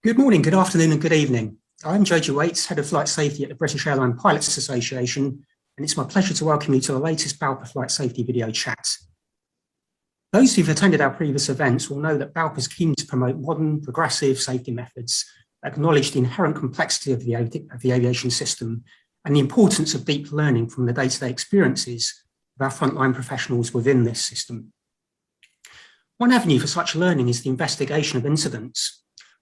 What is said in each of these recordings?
Good morning, good afternoon, and good evening. I'm Jojo Waits, Head of Flight Safety at the British Airline Pilots Association, and it's my pleasure to welcome you to the latest BALPA Flight Safety video chat. Those who've attended our previous events will know that BALPA is keen to promote modern, progressive safety methods that acknowledge the inherent complexity of the aviation system and the importance of deep learning from the day-to-day experiences of our frontline professionals within this system. One avenue for such learning is the investigation of incidents.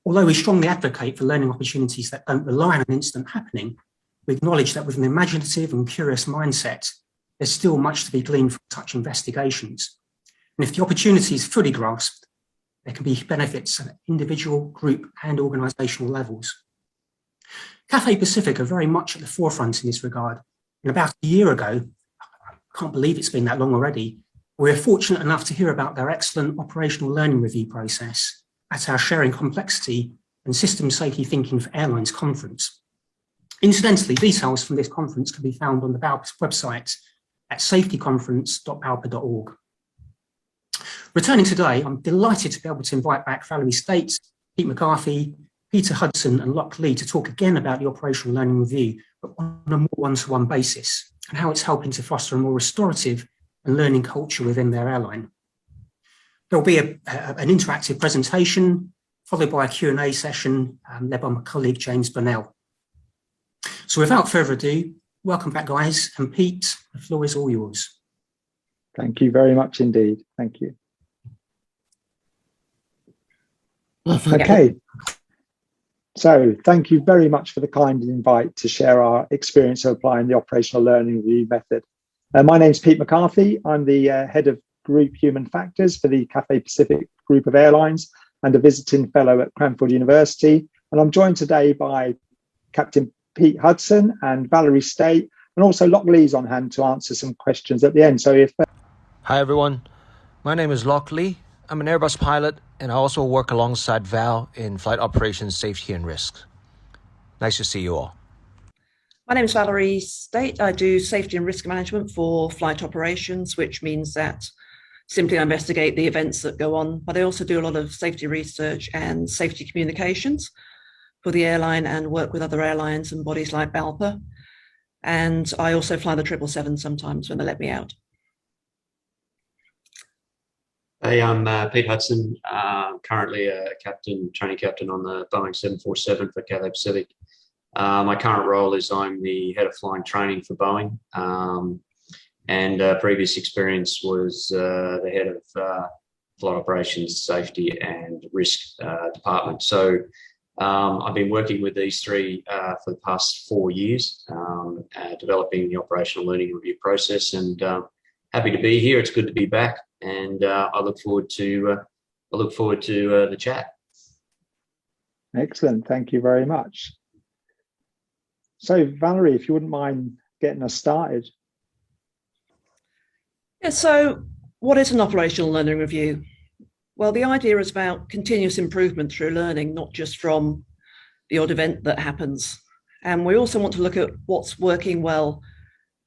Although we strongly advocate for learning opportunities that don't rely on an incident happening, we acknowledge that with an imaginative and curious mindset, there's still much to be gleaned from such investigations. And if the opportunity is fully grasped, there can be benefits at individual, group, and organisational levels. Cathay Pacific are very much at the forefront in this regard. And about a year ago, I can't believe it's been that long already, we were fortunate enough to hear about their excellent operational learning review process at our Sharing Complexity and System Safety Thinking for Airlines conference. Incidentally, details from this conference can be found on the BALPA website at safetyconference.balpa.org. Returning today, I'm delighted to be able to invite back Valerie State, Pete McCarthy, Peter Hudson, and Locke Lee to talk again about the Operational Learning Review, but on a more one-to-one basis, and how it's helping to foster a more restorative and learning culture within their airline. There'll be an interactive presentation, followed by a Q&A session led by my colleague, James Burnell. So without further ado, welcome back, guys. And Pete, the floor is all yours. Thank you very much indeed. Thank you. Okay. So thank you very much for the kind invite to share our experience of applying the Operational Learning Review method. My name's Pete McCarthy. I'm the Head of Group Human Factors for the Cathay Pacific Group of Airlines and a visiting fellow at Cranfield University. And I'm joined today by Captain Pete Hudson and Valerie State, and also Locke Lee's on hand to answer some questions at the end. So if Hi everyone, my name is Locke Lee. I'm an Airbus pilot and I also work alongside Val in flight operations, safety and risk. Nice to see you all. My name is Valerie State. I do safety and risk management for flight operations, which means that simply I investigate the events that go on, but I also do a lot of safety research and safety communications for the airline and work with other airlines and bodies like BALPA. And I also fly the 777 sometimes when they let me out. Hey, I'm Pete Hudson, currently a training captain on the Boeing 747 for Cathay Pacific. My current role is I'm the head of flying training for Boeing, and previous experience was the head of flight operations, safety and risk department. So I've been working with these three for the past 4 years, developing the operational learning review process, and happy to be here. It's good to be back, and I look forward to the chat. Excellent, thank you very much. So Valerie, if you wouldn't mind getting us started. Yeah, so what is an operational learning review? Well, the idea is about continuous improvement through learning, not just from the odd event that happens. And we also want to look at what's working well,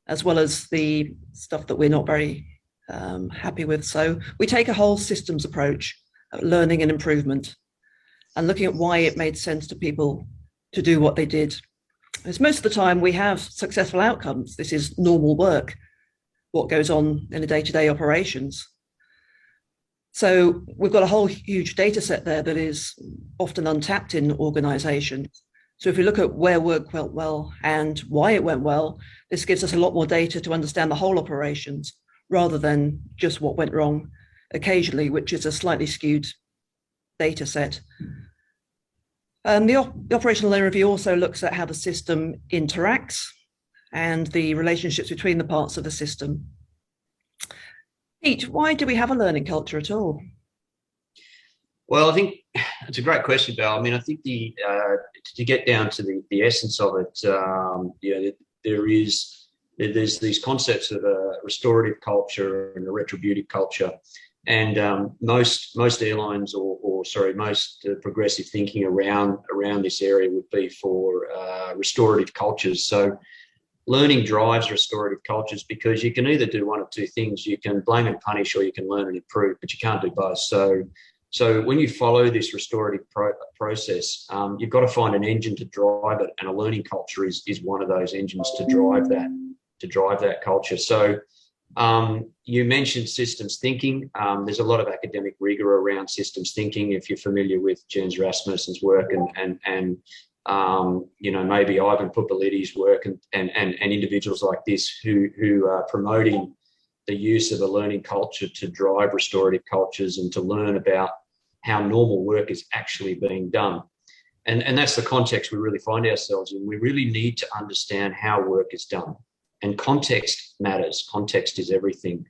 as well as the stuff that we're not very happy with. So we take a whole systems approach at learning and improvement and looking at why it made sense to people to do what they did. Because most of the time we have successful outcomes. This is normal work, what goes on in a day-to-day operations. So we've got a whole huge data set there that is often untapped in organizations. So if we look at where work went well and why it went well, this gives us a lot more data to understand the whole operations rather than just what went wrong occasionally, which is a slightly skewed data set. The operational learning review also looks at how the system interacts and the relationships between the parts of the system. Pete, why do we have a learning culture at all? Well, I think it's a great question, Val. I mean, I think to get down to the essence of it, there's these concepts of a restorative culture and a retributive culture, and most airlines most progressive thinking around this area would be for restorative cultures. So learning drives restorative cultures because you can either do one of two things. You can blame and punish, or you can learn and improve, but you can't do both. So So when you follow this restorative process, you've got to find an engine to drive it, and a learning culture is one of those engines to drive that culture. So you mentioned systems thinking. There's a lot of academic rigor around systems thinking. If you're familiar with Jens Rasmussen's work and you know, maybe Ivan Pupalidis' work and individuals like this who are promoting the use of a learning culture to drive restorative cultures and to learn about how normal work is actually being done. And that's the context we really find ourselves in. We really need to understand how work is done. And context matters. Context is everything.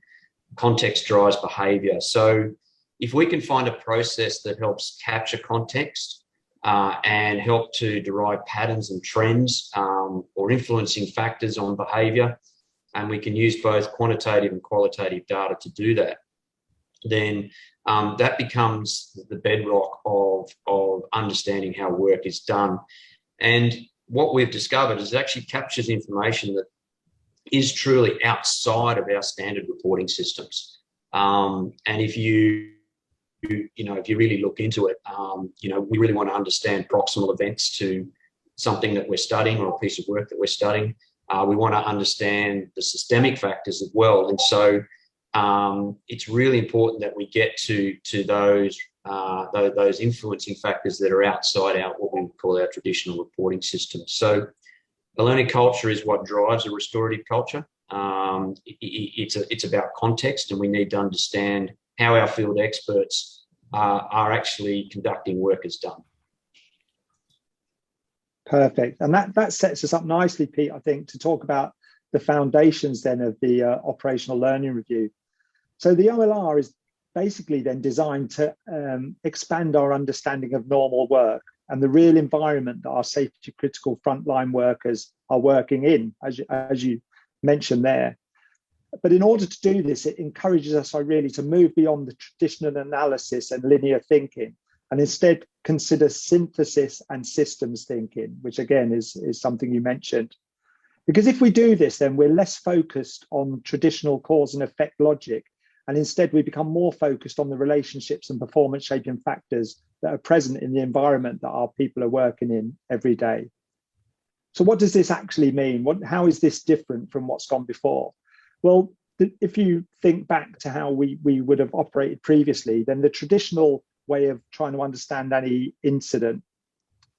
Context drives behaviour. So if we can find a process that helps capture context and help to derive patterns and trends or influencing factors on behaviour, and we can use both quantitative and qualitative data to do that, then that becomes the bedrock of understanding how work is done. And what we've discovered is it actually captures information that is truly outside of our standard reporting systems. And if you really look into it, we really want to understand proximal events to something that we're studying or a piece of work that we're studying. We want to understand the systemic factors as well. And so it's really important that we get to those influencing factors that are outside what we would call our traditional reporting system. So the learning culture is what drives a restorative culture. It's about context, and we need to understand how our field experts are actually conducting work as done. Perfect. And that sets us up nicely, Pete, I think, to talk about the foundations then of the operational learning review. So the OLR is basically then designed to expand our understanding of normal work and the real environment that our safety critical frontline workers are working in, as you mentioned there. But in order to do this, it encourages us really to move beyond the traditional analysis and linear thinking, and instead consider synthesis and systems thinking, which again is something you mentioned. Because if we do this, then we're less focused on traditional cause and effect logic, and instead we become more focused on the relationships and performance shaping factors that are present in the environment that our people are working in every day. So what does this actually mean? How is this different from what's gone before? Well, if you think back to how we would have operated previously, then the traditional way of trying to understand any incident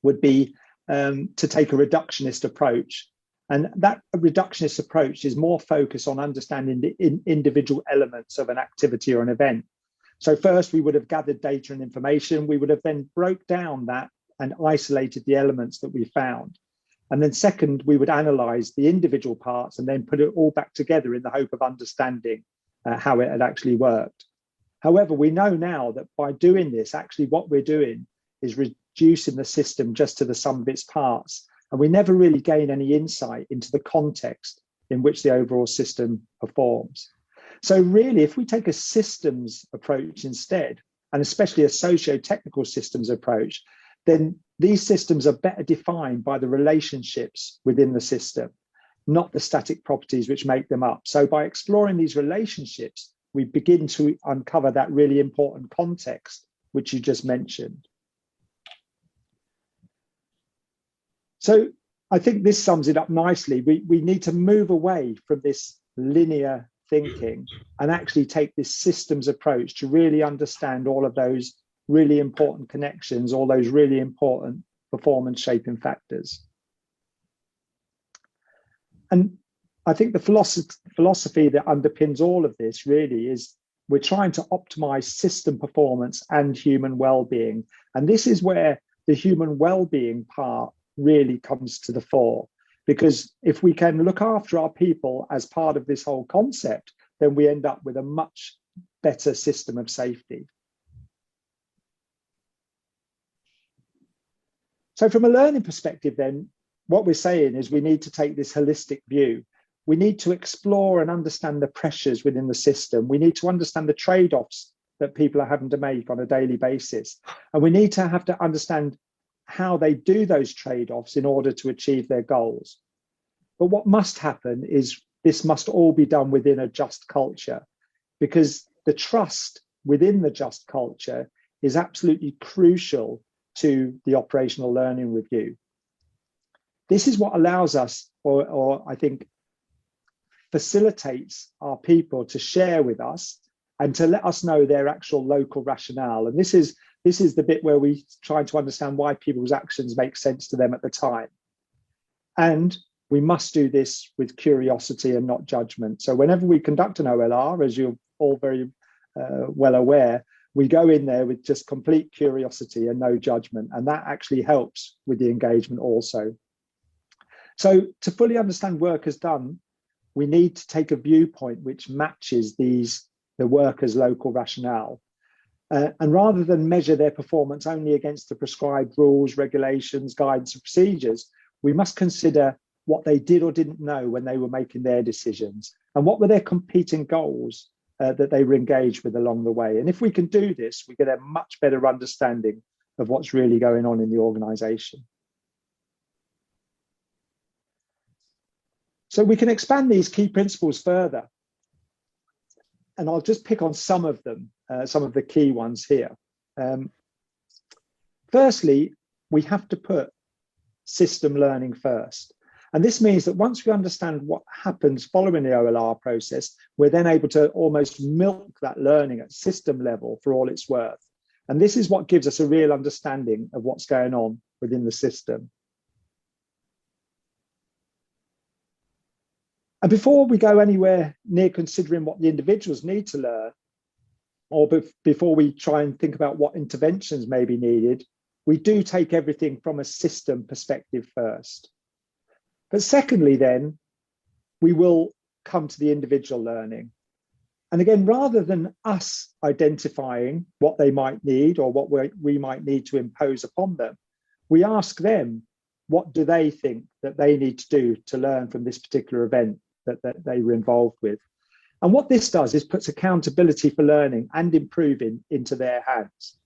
would be to take a reductionist approach. And that reductionist approach is more focused on understanding the individual elements of an activity or an event. So first, we would have gathered data and information. We would have then broke down that and isolated the elements that we found. And then second, we would analyze the individual parts and then put it all back together in the hope of understanding how it had actually worked. However, we know now that by doing this, actually what we're doing is reducing the system just to the sum of its parts. And we never really gain any insight into the context in which the overall system performs. So really, if we take a systems approach instead, and especially a socio-technical systems approach, then these systems are better defined by the relationships within the system, not the static properties which make them up. So by exploring these relationships, we begin to uncover that really important context, which you just mentioned. So I think this sums it up nicely. We need to move away from this linear thinking and actually take this systems approach to really understand all of those really important connections, all those really important performance shaping factors. And I think the philosophy that underpins all of this really is we're trying to optimize system performance and human well-being. And this is where the human well-being part really comes to the fore, because if we can look after our people as part of this whole concept, then we end up with a much better system of safety. So from a learning perspective, then, what we're saying is we need to take this holistic view. We need to explore and understand the pressures within the system. We need to understand the trade-offs that people are having to make on a daily basis. And we need to have to understand how they do those trade-offs in order to achieve their goals. But what must happen is this must all be done within a just culture, because the trust within the just culture is absolutely crucial to the operational learning review. This is what allows us, or I think facilitates our people to share with us and to let us know their actual local rationale. And this is the bit where we try to understand why people's actions make sense to them at the time. And we must do this with curiosity and not judgment. So whenever we conduct an OLR, as you're all very well aware, we go in there with just complete curiosity and no judgment. And that actually helps with the engagement also. So to fully understand work as done, we need to take a viewpoint which matches the workers' local rationale. And rather than measure their performance only against the prescribed rules, regulations, guidance, and procedures, we must consider what they did or didn't know when they were making their decisions, and what were their competing goals that they were engaged with along the way. And if we can do this, we get a much better understanding of what's really going on in the organisation. So we can expand these key principles further. And I'll just pick on some of them, some of the key ones here. Firstly, we have to put system learning first. And this means that once we understand what happens following the OLR process, we're then able to almost milk that learning at system level for all it's worth. And this is what gives us a real understanding of what's going on within the system. And before we go anywhere near considering what the individuals need to learn, or before we try and think about what interventions may be needed, we do take everything from a system perspective first. But secondly, then, we will come to the individual learning. And again, rather than us identifying what they might need or what we might need to impose upon them, we ask them, what do they think that they need to do to learn from this particular event that they were involved with? And what this does is puts accountability for learning and improving into their hands.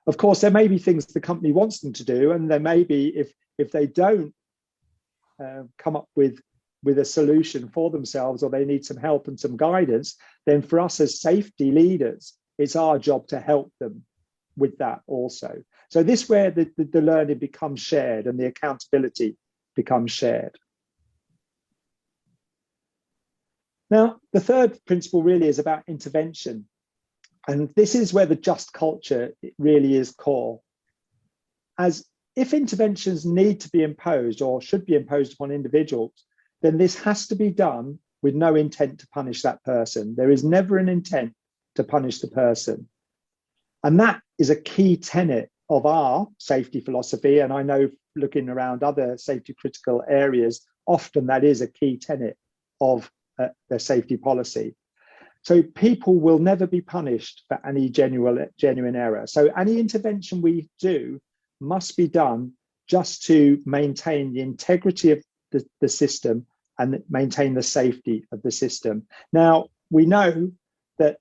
Of course, there may be things the company wants them to do, and there may be, if they don't come up with a solution for themselves, or they need some help and some guidance, then for us as safety leaders, it's our job to help them with that also. So this is where the learning becomes shared and the accountability becomes shared. Now, the third principle really is about intervention. And this is where the just culture really is core. As if interventions need to be imposed or should be imposed upon individuals, then this has to be done with no intent to punish that person. There is never an intent to punish the person. And that is a key tenet of our safety philosophy. And I know, looking around other safety critical areas, often that is a key tenet of their safety policy. So people will never be punished for any genuine error. So any intervention we do must be done just to maintain the integrity of the system and maintain the safety of the system. Now, we know that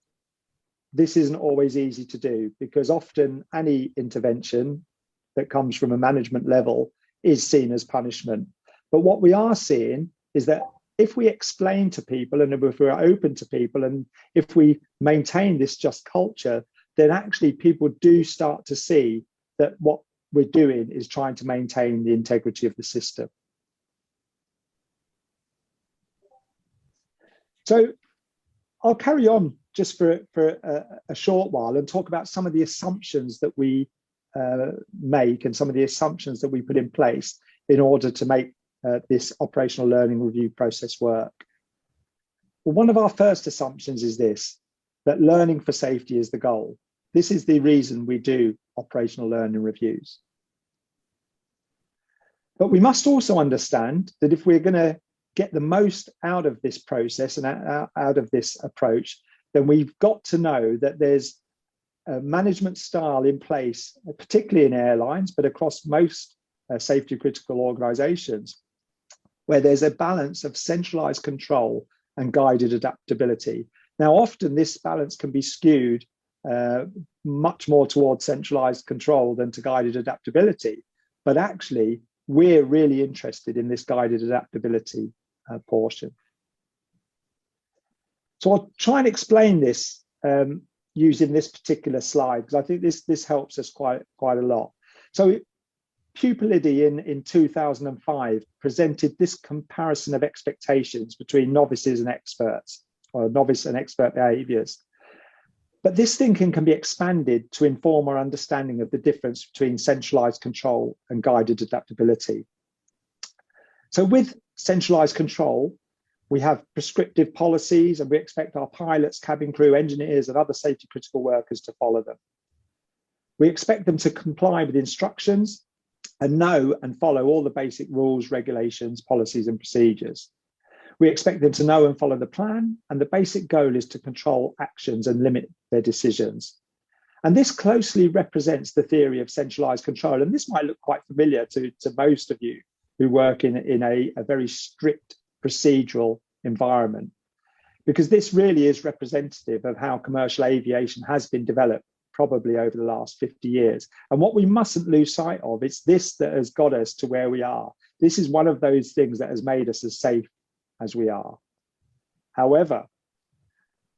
this isn't always easy to do, because often any intervention that comes from a management level is seen as punishment. But what we are seeing is that if we explain to people, and if we're open to people, and if we maintain this just culture, then actually people do start to see that what we're doing is trying to maintain the integrity of the system. So I'll carry on just for a short while and talk about some of the assumptions that we make and some of the assumptions that we put in place in order to make this operational learning review process work. Well, one of our first assumptions is this, that learning for safety is the goal. This is the reason we do operational learning reviews. But we must also understand that if we're going to get the most out of this process and out of this approach, then we've got to know that there's a management style in place, particularly in airlines, but across most safety critical organizations, where there's a balance of centralized control and guided adaptability. Now, often this balance can be skewed much more towards centralized control than to guided adaptability. But actually, we're really interested in this guided adaptability portion. So I'll try and explain this using this particular slide, because I think this helps us quite a lot. So Pupilidi in 2005 presented this comparison of expectations between novices and experts, or novice and expert behaviours. But this thinking can be expanded to inform our understanding of the difference between centralised control and guided adaptability. So with centralised control, we have prescriptive policies, and we expect our pilots, cabin crew, engineers, and other safety critical workers to follow them. We expect them to comply with instructions and know and follow all the basic rules, regulations, policies, and procedures. We expect them to know and follow the plan, and the basic goal is to control actions and limit their decisions. And this closely represents the theory of centralised control. And this might look quite familiar to most of you who work in a very strict procedural environment, because this really is representative of how commercial aviation has been developed probably over the last 50 years. And what we mustn't lose sight of, it's this that has got us to where we are. This is one of those things that has made us as safe as we are. However,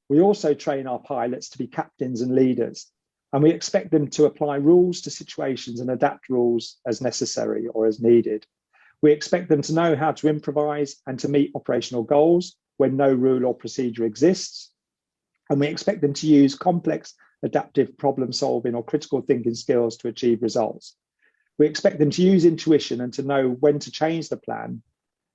we also train our pilots to be captains and leaders, and we expect them to apply rules to situations and adapt rules as necessary or as needed. We expect them to know how to improvise and to meet operational goals when no rule or procedure exists. And we expect them to use complex adaptive problem solving or critical thinking skills to achieve results. We expect them to use intuition and to know when to change the plan.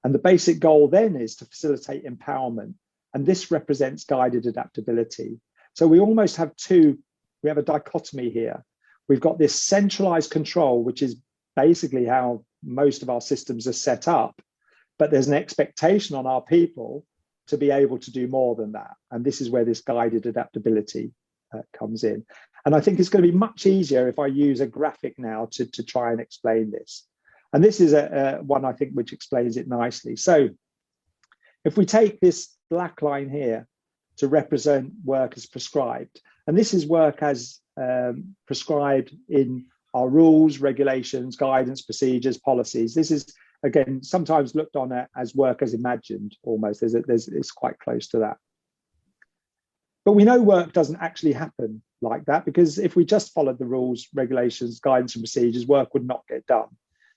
And the basic goal then is to facilitate empowerment. And this represents guided adaptability. So we almost have we have a dichotomy here. We've got this centralized control, which is basically how most of our systems are set up, but there's an expectation on our people to be able to do more than that. And this is where this guided adaptability comes in. And I think it's going to be much easier if I use a graphic now to try and explain this. And this is one, I think, which explains it nicely. So if we take this black line here to represent work as prescribed, and this is work as prescribed in our rules, regulations, guidance, procedures, policies. This is, again, sometimes looked on as work as imagined, almost. It's quite close to that. But we know work doesn't actually happen like that, because if we just followed the rules, regulations, guidance, and procedures, work would not get done.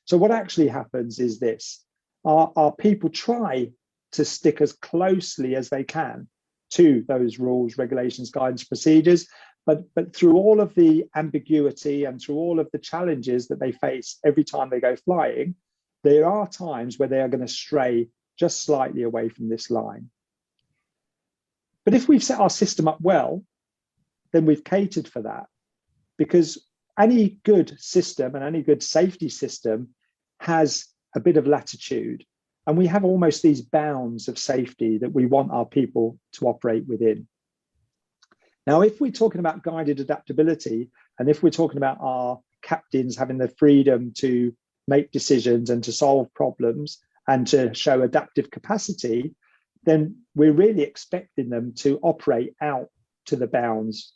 So what actually happens is this. Our people try to stick as closely as they can to those rules, regulations, guidance, procedures, but through all of the ambiguity and through all of the challenges that they face every time they go flying, there are times where they are going to stray just slightly away from this line. But if we've set our system up well, then we've catered for that, because any good system and any good safety system has a bit of latitude. And we have almost these bounds of safety that we want our people to operate within. Now, if we're talking about guided adaptability, and if we're talking about our captains having the freedom to make decisions and to solve problems and to show adaptive capacity, then we're really expecting them to operate out to the bounds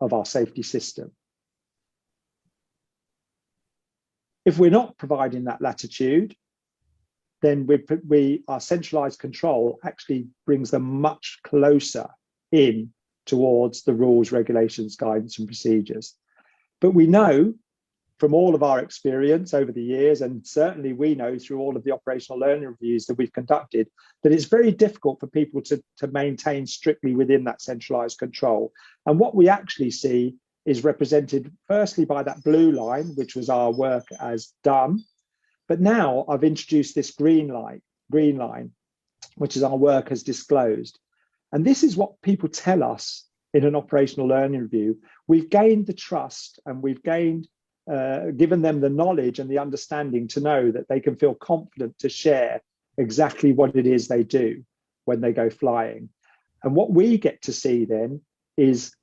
of our safety system. If we're not providing that latitude, then our centralized control actually brings them much closer in towards the rules, regulations, guidance, and procedures. But we know from all of our experience over the years, and certainly we know through all of the operational learning reviews that we've conducted, that it's very difficult for people to maintain strictly within that centralized control. And what we actually see is represented firstly by that blue line, which was our work as done. But now I've introduced this green line, which is our work as disclosed. And this is what people tell us in an operational learning review. We've gained the trust, and we've given them the knowledge and the understanding to know that they can feel confident to share exactly what it is they do when they go flying. And what we get to see then is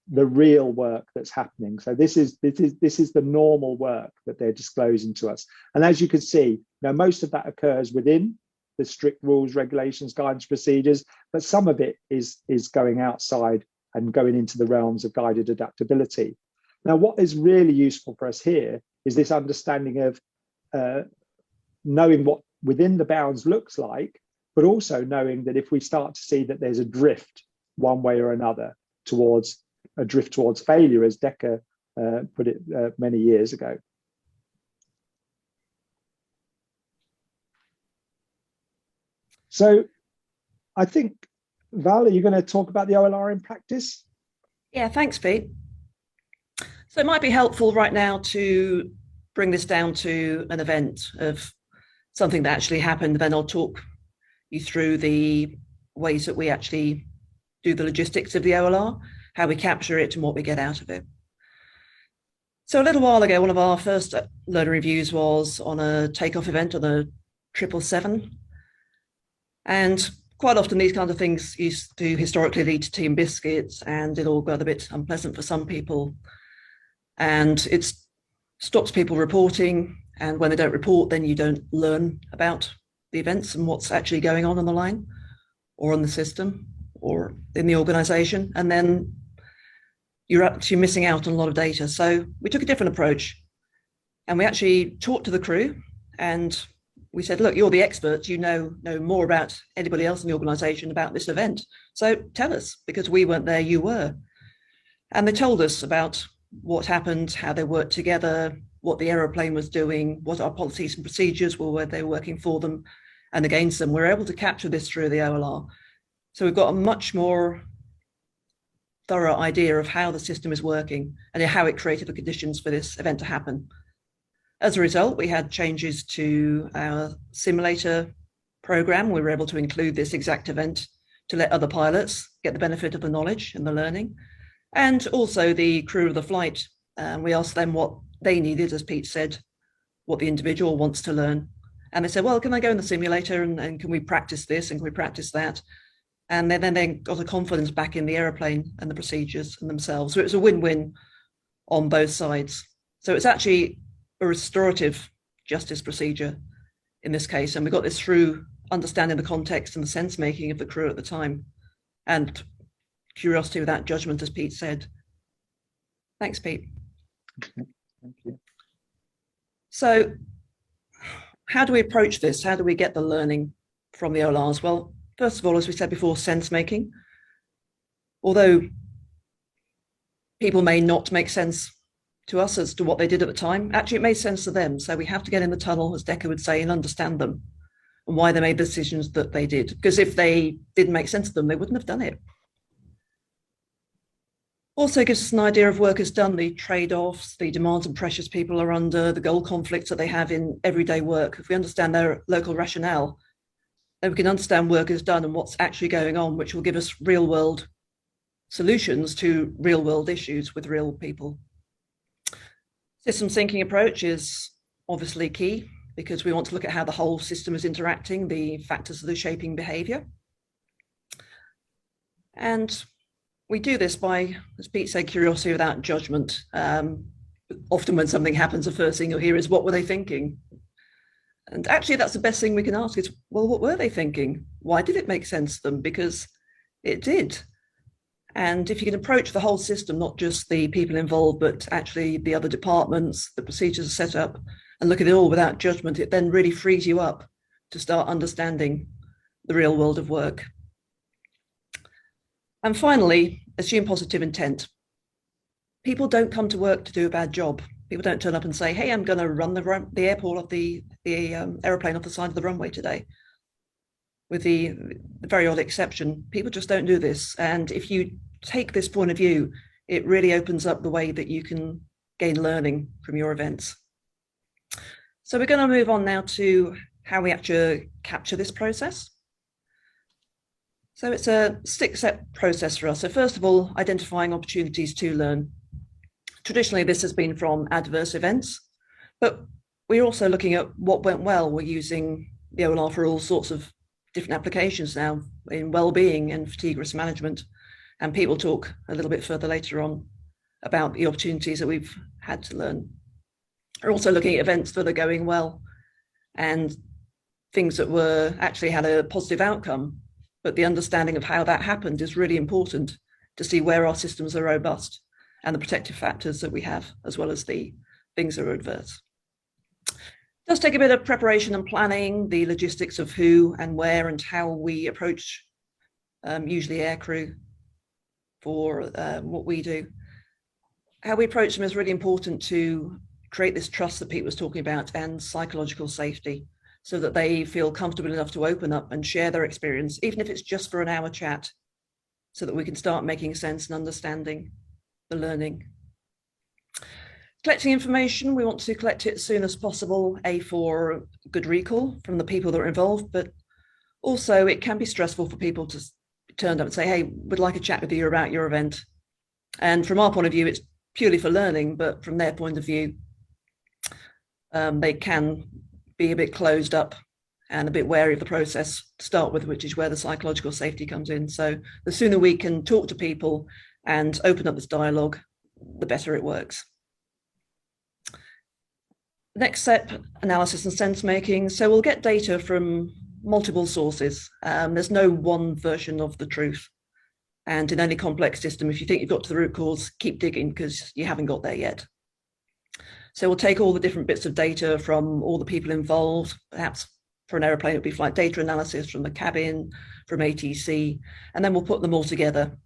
the real work that's happening. So this is the normal work that they're disclosing to us. And as you can see, now most of that occurs within the strict rules, regulations, guidance, procedures, but some of it is going outside and going into the realms of guided adaptability. Now, what is really useful for us here is this understanding of knowing what within the bounds looks like, but also knowing that if we start to see that there's a drift one way or another towards a drift towards failure, as Decker put it many years ago. So I think, Val, are you going to talk about the OLR in practice? Yeah, thanks, Pete. So it might be helpful right now to bring this down to an event of something that actually happened. Then I'll talk you through the ways that we actually do the logistics of the OLR, how we capture it and what we get out of it. So a little while ago, one of our first learner reviews was on a takeoff event on a 777. And quite often these kinds of things used to historically lead to tea and biscuits, and it all got a bit unpleasant for some people. And it stops people reporting. And when they don't report, then you don't learn about the events and what's actually going on the line or on the system or in the organization. And then you're actually missing out on a lot of data. So we took a different approach, and we actually talked to the crew, and we said, look, you're the experts, you know more about anybody else in the organization about this event. So tell us, because we weren't there, you were. And they told us about what happened, how they worked together, what the aeroplane was doing, what our policies and procedures were, where they were working for them and against them. We're able to capture this through the OLR. So we've got a much more thorough idea of how the system is working and how it created the conditions for this event to happen. As a result, we had changes to our simulator program. We were able to include this exact event to let other pilots get the benefit of the knowledge and the learning. And also the crew of the flight, we asked them what they needed, as Pete said, what the individual wants to learn. And they said, well, can I go in the simulator and can we practice this and can we practice that? And then they got a confidence back in the aeroplane and the procedures and themselves. So it was a win-win on both sides. So it's actually a restorative justice procedure in this case. And we got this through understanding the context and the sense making of the crew at the time, and curiosity without judgment, as Pete said. Thanks, Pete. Okay, thank you. So how do we approach this? How do we get the learning from the OLRs? Well, first of all, as we said before, sense making. Although people may not make sense to us as to what they did at the time, actually it made sense to them. So we have to get in the tunnel, as Decker would say, and understand them and why they made the decisions that they did. Because if they didn't make sense to them, they wouldn't have done it. Also gives us an idea of work is done, the trade-offs, the demands and pressures people are under, the goal conflicts that they have in everyday work. If we understand their local rationale, then we can understand work is done and what's actually going on, which will give us real-world solutions to real-world issues with real people. System thinking approach is obviously key because we want to look at how the whole system is interacting, the factors that are shaping behavior. And we do this by, as Pete said, curiosity without judgment. Often when something happens, the first thing you'll hear is, what were they thinking? And actually, that's the best thing we can ask is, well, what were they thinking? Why did it make sense to them? Because it did. And if you can approach the whole system, not just the people involved, but actually the other departments, the procedures are set up, and look at it all without judgment, it then really frees you up to start understanding the real world of work. And finally, assume positive intent. People don't come to work to do a bad job. People don't turn up and say, hey, I'm going to run the airport off the airplane off the side of the runway today. With the very odd exception, people just don't do this. And if you take this point of view, it really opens up the way that you can gain learning from your events. So we're going to move on now to how we actually capture this process. So it's a 6-step process for us. So first of all, identifying opportunities to learn. Traditionally, this has been from adverse events, but we're also looking at what went well. We're using the OLR for all sorts of different applications now in well-being and fatigue risk management. And Pete will talk a little bit further later on about the opportunities that we've had to learn. We're also looking at events that are going well and things that were actually had a positive outcome. But the understanding of how that happened is really important to see where our systems are robust and the protective factors that we have, as well as the things that are adverse. It does take a bit of preparation and planning, the logistics of who and where and how we approach usually aircrew for what we do. How we approach them is really important to create this trust that Pete was talking about and psychological safety, so that they feel comfortable enough to open up and share their experience, even if it's just for an hour chat, so that we can start making sense and understanding the learning. Collecting information, we want to collect it as soon as possible, for good recall from the people that are involved, but also it can be stressful for people to turn up and say, hey, we'd like a chat with you about your event. And from our point of view, it's purely for learning, but from their point of view, they can be a bit closed up and a bit wary of the process to start with, which is where the psychological safety comes in. So the sooner we can talk to people and open up this dialogue, the better it works. Next step, analysis and sense making. So we'll get data from multiple sources. There's no one version of the truth. And in any complex system, if you think you've got to the root cause, keep digging because you haven't got there yet. So we'll take all the different bits of data from all the people involved. Perhaps for an aeroplane, it would be flight data analysis from the cabin, from ATC, and then we'll put them all together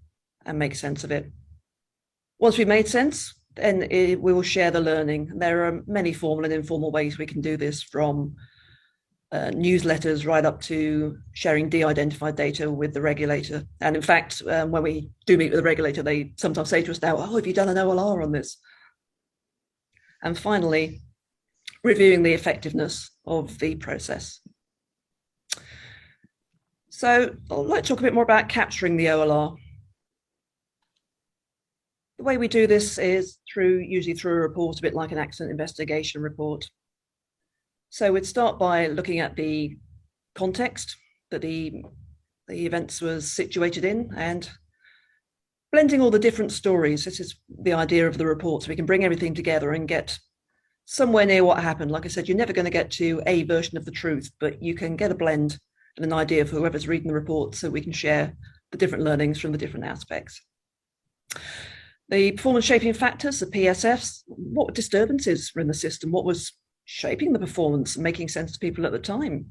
and make sense of it. Once we've made sense, then we will share the learning. There are many formal and informal ways we can do this, from newsletters right up to sharing de-identified data with the regulator. And in fact, when we do meet with the regulator, they sometimes say to us now, oh, have you done an OLR on this? And finally, reviewing the effectiveness of the process. So I'd like to talk a bit more about capturing the OLR. The way we do this is usually through a report, a bit like an accident investigation report. So we'd start by looking at the context that the events was situated in and blending all the different stories. This is the idea of the report, so we can bring everything together and get somewhere near what happened. Like I said, you're never going to get to a version of the truth, but you can get a blend and an idea of whoever's reading the report, so we can share the different learnings from the different aspects. The performance shaping factors, the PSFs, what disturbances were in the system, what was shaping the performance and making sense to people at the time.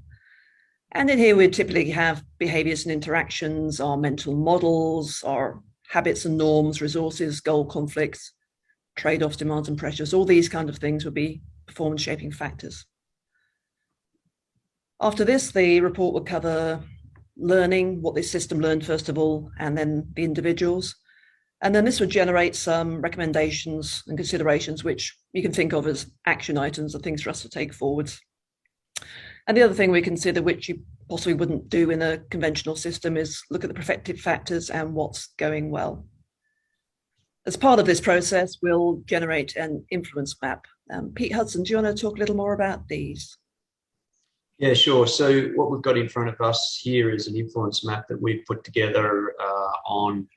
And in here, we typically have behaviors and interactions, our mental models, our habits and norms, resources, goal conflicts, trade-offs, demands and pressures. All these kind of things would be performance shaping factors. After this, the report would cover learning, what this system learned first of all, and then the individuals. And then this would generate some recommendations and considerations, which you can think of as action items or things for us to take forwards. And the other thing we consider, which you possibly wouldn't do in a conventional system, is look at the protective factors and what's going well. As part of this process, we'll generate an influence map. Pete Hudson, do you want to talk a little more about these? Yeah, sure. So what we've got in front of us here is an influence map that we've put together on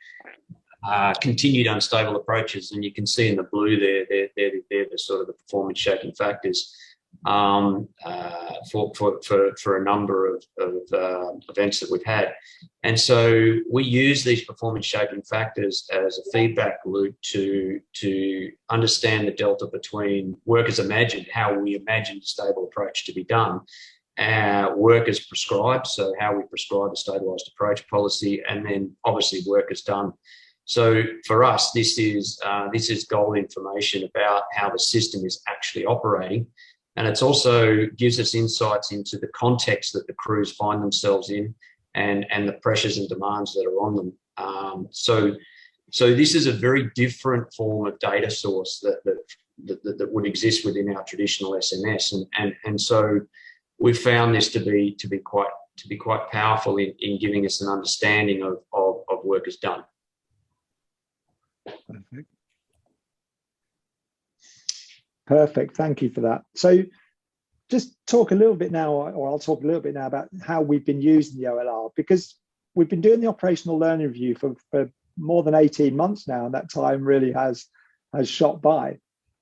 continued unstable approaches, and you can see in the blue there, they're the sort of the performance shaping factors for a number of events that we've had. And so we use these performance shaping factors as a feedback loop to understand the delta between work as imagined, how we imagine a stable approach to be done, work as prescribed, so how we prescribe a stabilised approach policy, and then obviously work as done. So for us, this is gold information about how the system is actually operating, and it also gives us insights into the context that the crews find themselves in, and the pressures and demands that are on them. So this is a very different form of data source that would exist within our traditional SMS, and so we've found this to be quite powerful in giving us an understanding of work as done. Perfect. Thank you for that. So just talk a little bit now, or I'll talk a little bit now about how we've been using the OLR, because we've been doing the operational learning review for more than 18 months now, and that time really has shot by.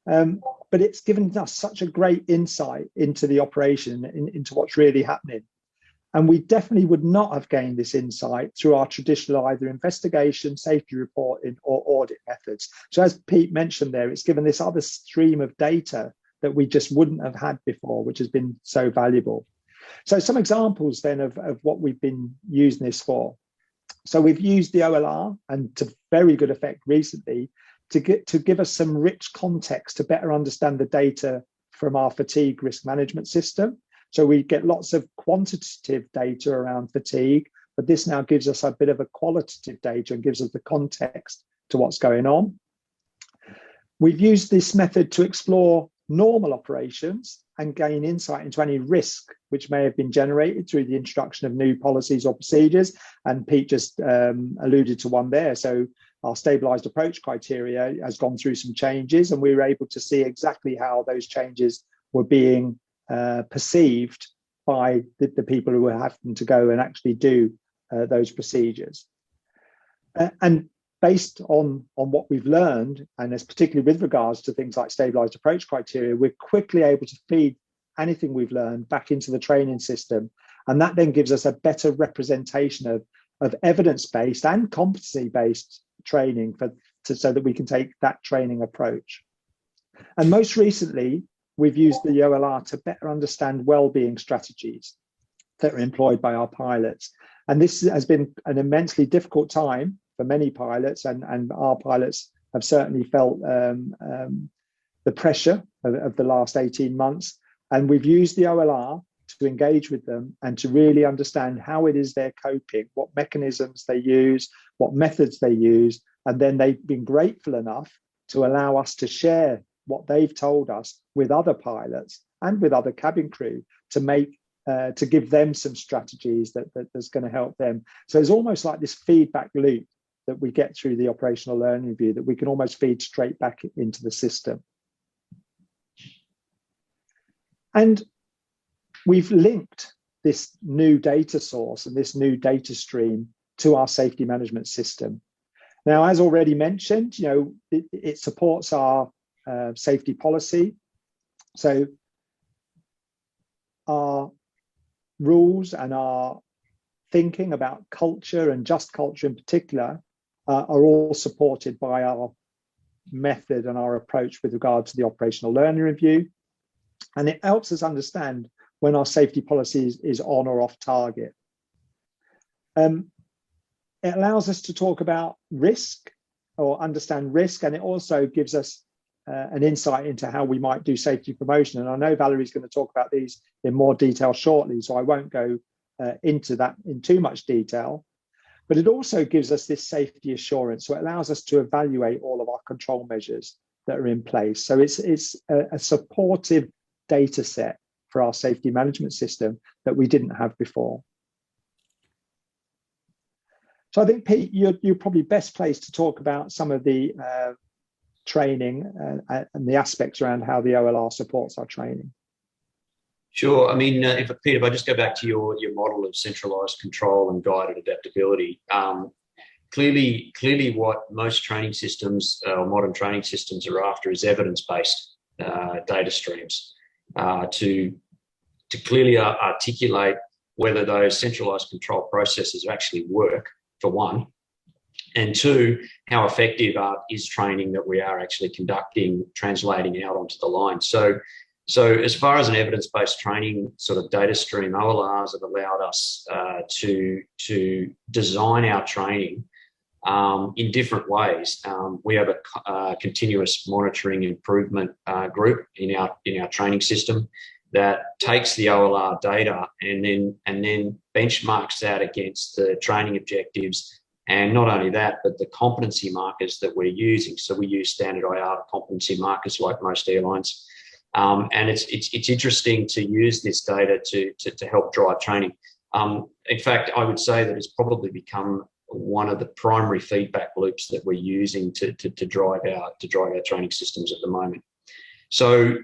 But it's given us such a great insight into the operation, into what's really happening. And we definitely would not have gained this insight through our traditional either investigation, safety reporting, or audit methods. So as Pete mentioned there, it's given this other stream of data that we just wouldn't have had before, which has been so valuable. So some examples then of what we've been using this for. So we've used the OLR, and to very good effect recently, to give us some rich context to better understand the data from our fatigue risk management system. So we get lots of quantitative data around fatigue, but this now gives us a bit of a qualitative data and gives us the context to what's going on. We've used this method to explore normal operations and gain insight into any risk which may have been generated through the introduction of new policies or procedures. And Pete just alluded to one there. So our stabilised approach criteria has gone through some changes, and we were able to see exactly how those changes were being perceived by the people who were having to go and actually do those procedures. And based on what we've learned, and as particularly with regards to things like stabilised approach criteria, we're quickly able to feed anything we've learned back into the training system. And that then gives us a better representation of evidence-based and competency-based training so that we can take that training approach. And most recently, we've used the OLR to better understand well-being strategies that are employed by our pilots. And this has been an immensely difficult time for many pilots, and our pilots have certainly felt the pressure of the last 18 months. And we've used the OLR to engage with them and to really understand how it is they're coping, what mechanisms they use, what methods they use. And then they've been grateful enough to allow us to share what they've told us with other pilots and with other cabin crew to give them some strategies that's going to help them. So it's almost like this feedback loop that we get through the operational learning review that we can almost feed straight back into the system. And we've linked this new data source and this new data stream to our safety management system. Now, as already mentioned, it supports our safety policy. So our rules and our thinking about culture, and just culture in particular, are all supported by our method and our approach with regard to the operational learning review. And it helps us understand when our safety policy is on or off target. It allows us to talk about risk or understand risk, and it also gives us an insight into how we might do safety promotion. And I know Valerie's going to talk about these in more detail shortly, so I won't go into that in too much detail. But it also gives us this safety assurance, so it allows us to evaluate all of our control measures that are in place. So it's a supportive data set for our safety management system that we didn't have before. So I think, Pete, you're probably best placed to talk about some of the training and the aspects around how the OLR supports our training. Sure. I mean, Peter, if I just go back to your model of centralised control and guided adaptability, clearly what most training systems or modern training systems are after is evidence-based data streams to clearly articulate whether those centralised control processes actually work, for one, and two, how effective is training that we are actually conducting, translating out onto the line. So as far as an evidence-based training sort of data stream, OLRs have allowed us to design our training in different ways. We have a continuous monitoring improvement group in our training system that takes the OLR data and then benchmarks that against the training objectives. And not only that, but the competency markers that we're using. So we use standard IATA competency markers like most airlines. And it's interesting to use this data to help drive training. In fact, I would say that it's probably become one of the primary feedback loops that we're using to drive our training systems at the moment. So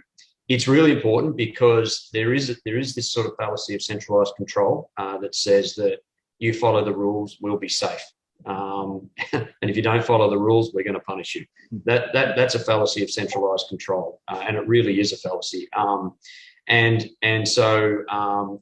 it's really important because there is this sort of fallacy of centralised control that says that you follow the rules, we'll be safe. And if you don't follow the rules, we're going to punish you. That's a fallacy of centralised control, and it really is a fallacy. And so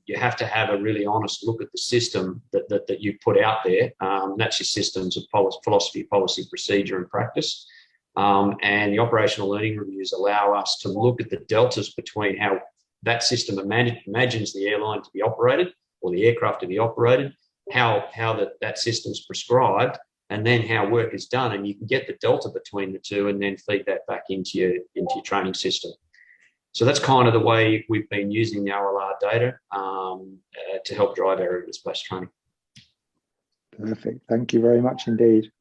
you have to have a really honest look at the system that you put out there. That's your systems of philosophy, policy, procedure, and practice. And the operational learning reviews allow us to look at the deltas between how that system imagines the airline to be operated or the aircraft to be operated that system's prescribed, and then how work is done, and you can get the delta between the two, and then feed that back into your training system. So that's kind of the way we've been using the OLR data to help drive our evidence-based training. Perfect. Thank you very much indeed.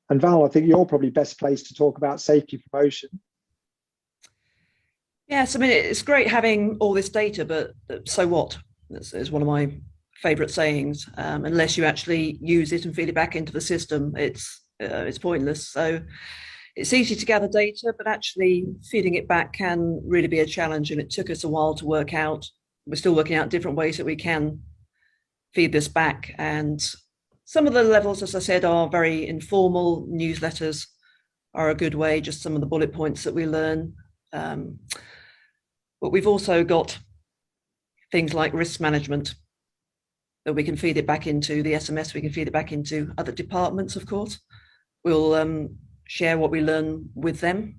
And Val, I think you're probably best placed to talk about safety promotion. Yes, I mean, it's great having all this data, but so what? That's one of my favourite sayings. Unless you actually use it and feed it back into the system, it's pointless. So it's easy to gather data, but actually feeding it back can really be a challenge. And it took us a while to work out. We're still working out different ways that we can feed this back. And some of the levels, as I said, are very informal. Newsletters are a good way, just some of the bullet points that we learn. But we've also got things like risk management that we can feed it back into the SMS. We can feed it back into other departments, of course. We'll share what we learn with them.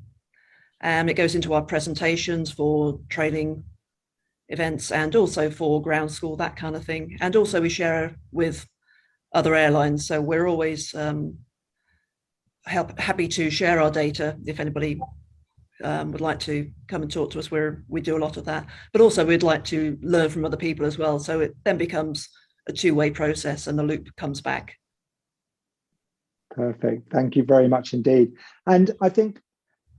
It goes into our presentations for training events and also for ground school, that kind of thing. And also we share with other airlines. So we're always happy to share our data if anybody would like to come and talk to us. We do a lot of that, but also we'd like to learn from other people as well. So it then becomes a two-way process and the loop comes back. Perfect. Thank you very much indeed. And I think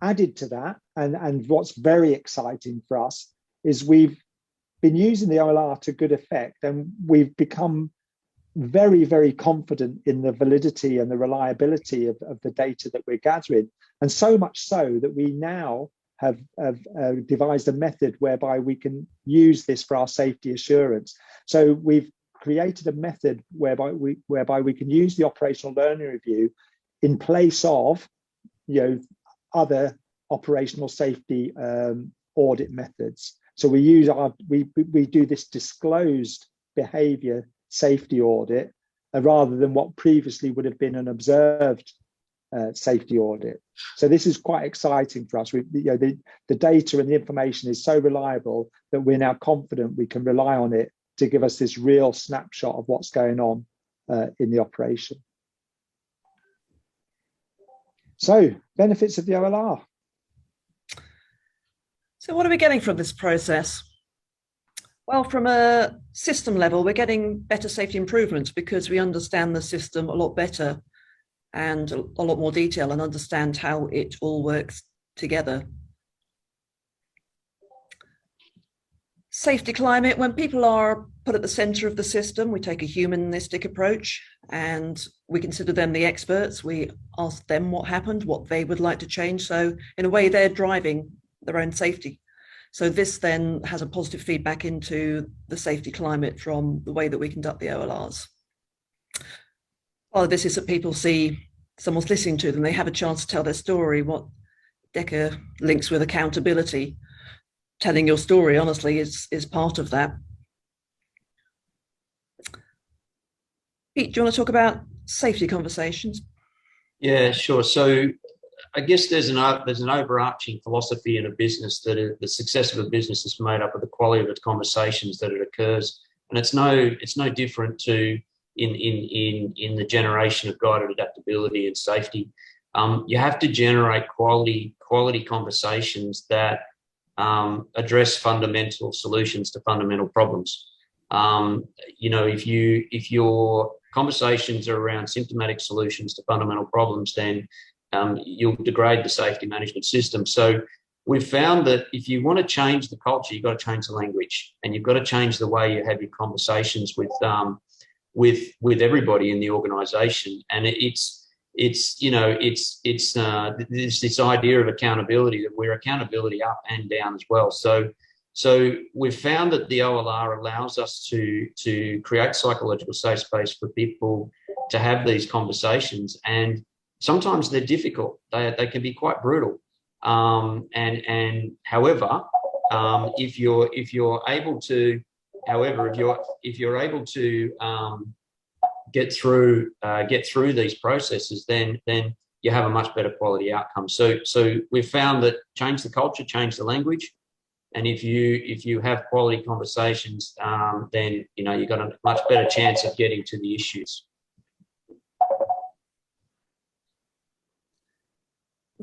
added to that, and what's very exciting for us is we've been using the OLR to good effect, and we've become very, very confident in the validity and the reliability of the data that we're gathering. And so much so that we now have devised a method whereby we can use this for our safety assurance. So we've created a method whereby we can use the operational learning review in place of other operational safety audit methods. So we do this disclosed behavior safety audit rather than what previously would have been an observed safety audit. So this is quite exciting for us. The data and the information is so reliable that we're now confident we can rely on it to give us this real snapshot of what's going on in the operation. So, benefits of the OLR. So what are we getting from this process? Well, from a system level, we're getting better safety improvements because we understand the system a lot better and a lot more detail and understand how it all works together. Safety climate, when people are put at the center of the system, we take a humanistic approach and we consider them the experts. We ask them what happened, what they would like to change. So in a way, they're driving their own safety. So this then has a positive feedback into the safety climate from the way that we conduct the OLRs. Part of this is that people see someone's listening to them. They have a chance to tell their story. What Decker links with accountability. Telling your story, honestly, is part of that. Pete, do you want to talk about safety conversations? Yeah, sure. So I guess there's an overarching philosophy in a business that the success of a business is made up of the quality of its conversations that it occurs, and it's no different to in the generation of guided adaptability and safety. You have to generate quality conversations that address fundamental solutions to fundamental problems. If your conversations are around symptomatic solutions to fundamental problems, then you'll degrade the safety management system. So we've found that if you want to change the culture, you've got to change the language, and you've got to change the way you have your conversations with everybody in the organisation. And it's this idea of accountability, that we're accountability up and down as well. So we've found that the OLR allows us to create psychological safe space for people to have these conversations, and sometimes they're difficult. They can be quite brutal. And however, if you're able to get through these processes, then you have a much better quality outcome. So we've found that change the culture, change the language, And if you have quality conversations, then you've got a much better chance of getting to the issues.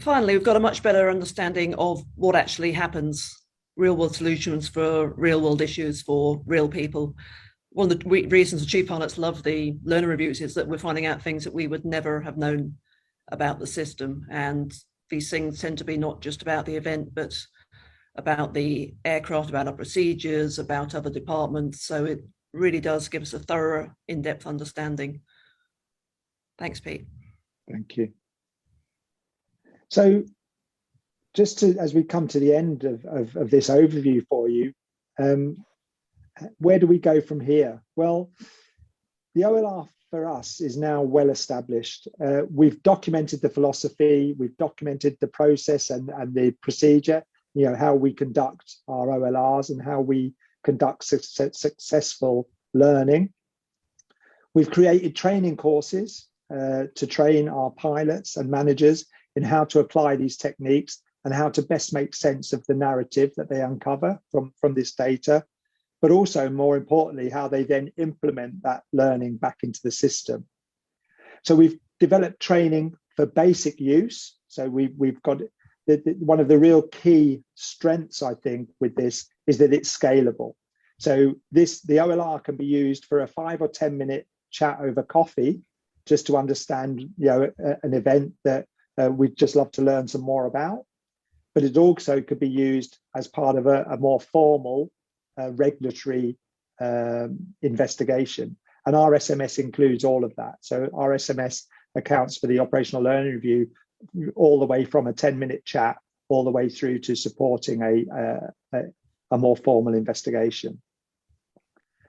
Finally, we've got a much better understanding of what actually happens, real world solutions for real world issues for real people. One of the reasons the Chief Pilots love the learner reviews is that we're finding out things that we would never have known about the system. And these things tend to be not just about the event, but about the aircraft, about our procedures, about other departments. So it really does give us a thorough, in-depth understanding. Thanks, Pete. Thank you. So just as we come to the end of this overview for you, where do we go from here? Well, the OLR for us is now well established. We've documented the philosophy, we've documented the process and the procedure, how we conduct our OLRs and how we conduct successful learning. We've created training courses to train our pilots and managers in how to apply these techniques and how to best make sense of the narrative that they uncover from this data, but also more importantly, how they then implement that learning back into the system. So we've developed training for basic use. So we've got one of the real key strengths, I think, with this is that it's scalable. So the OLR can be used for a 5 or 10 minute chat over coffee, just to understand, an event that we'd just love to learn some more about. But it also could be used as part of a more formal regulatory investigation. And our SMS includes all of that. So our SMS accounts for the operational learning review all the way from a 10-minute chat all the way through to supporting a more formal investigation.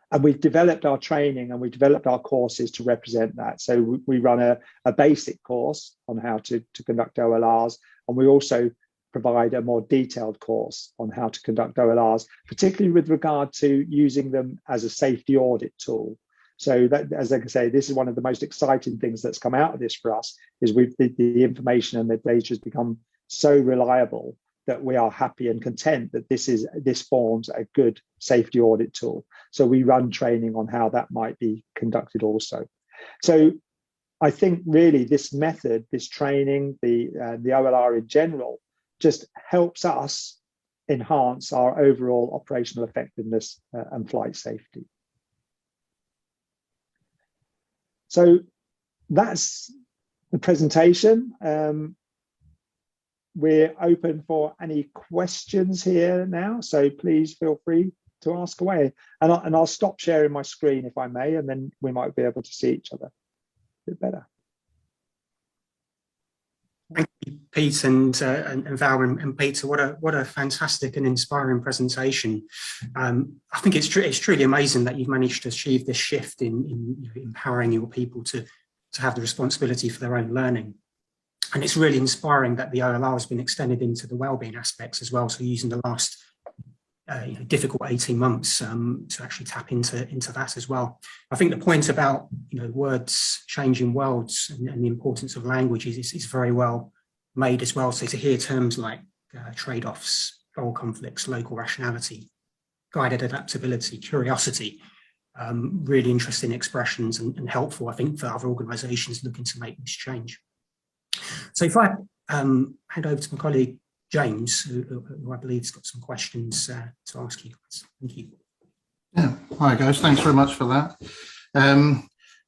And we've developed our training and we've developed our courses to represent that. So we run a basic course on how to conduct OLRs, and we also provide a more detailed course on how to conduct OLRs, particularly with regard to using them as a safety audit tool. So that, as I say, this is one of the most exciting things that's come out of this for us, is the information and the data has become so reliable that we are happy and content that this forms a good safety audit tool. So we run training on how that might be conducted also. So I think really this method, this training, the OLR in general, just helps us enhance our overall operational effectiveness and flight safety. So that's the presentation. We're open for any questions here now, so please feel free to ask away. And I'll stop sharing my screen if I may, and then we might be able to see each other a bit better. Thank you, Pete and Val and Peter. What a fantastic and inspiring presentation. I think it's truly amazing that you've managed to achieve this shift in empowering your people to have the responsibility for their own learning. And it's really inspiring that the OLR has been extended into the wellbeing aspects as well. So using the last difficult 18 months to actually tap into that as well. I think the point about words changing worlds and the importance of language is very well made as well. So to hear terms like trade-offs, goal conflicts, local rationality, guided adaptability, curiosity, really interesting expressions and helpful, I think, for other organisations looking to make this change. So if I hand over to my colleague James, who I believe has got some questions to ask you guys. Thank you. Yeah, hi guys, thanks very much for that.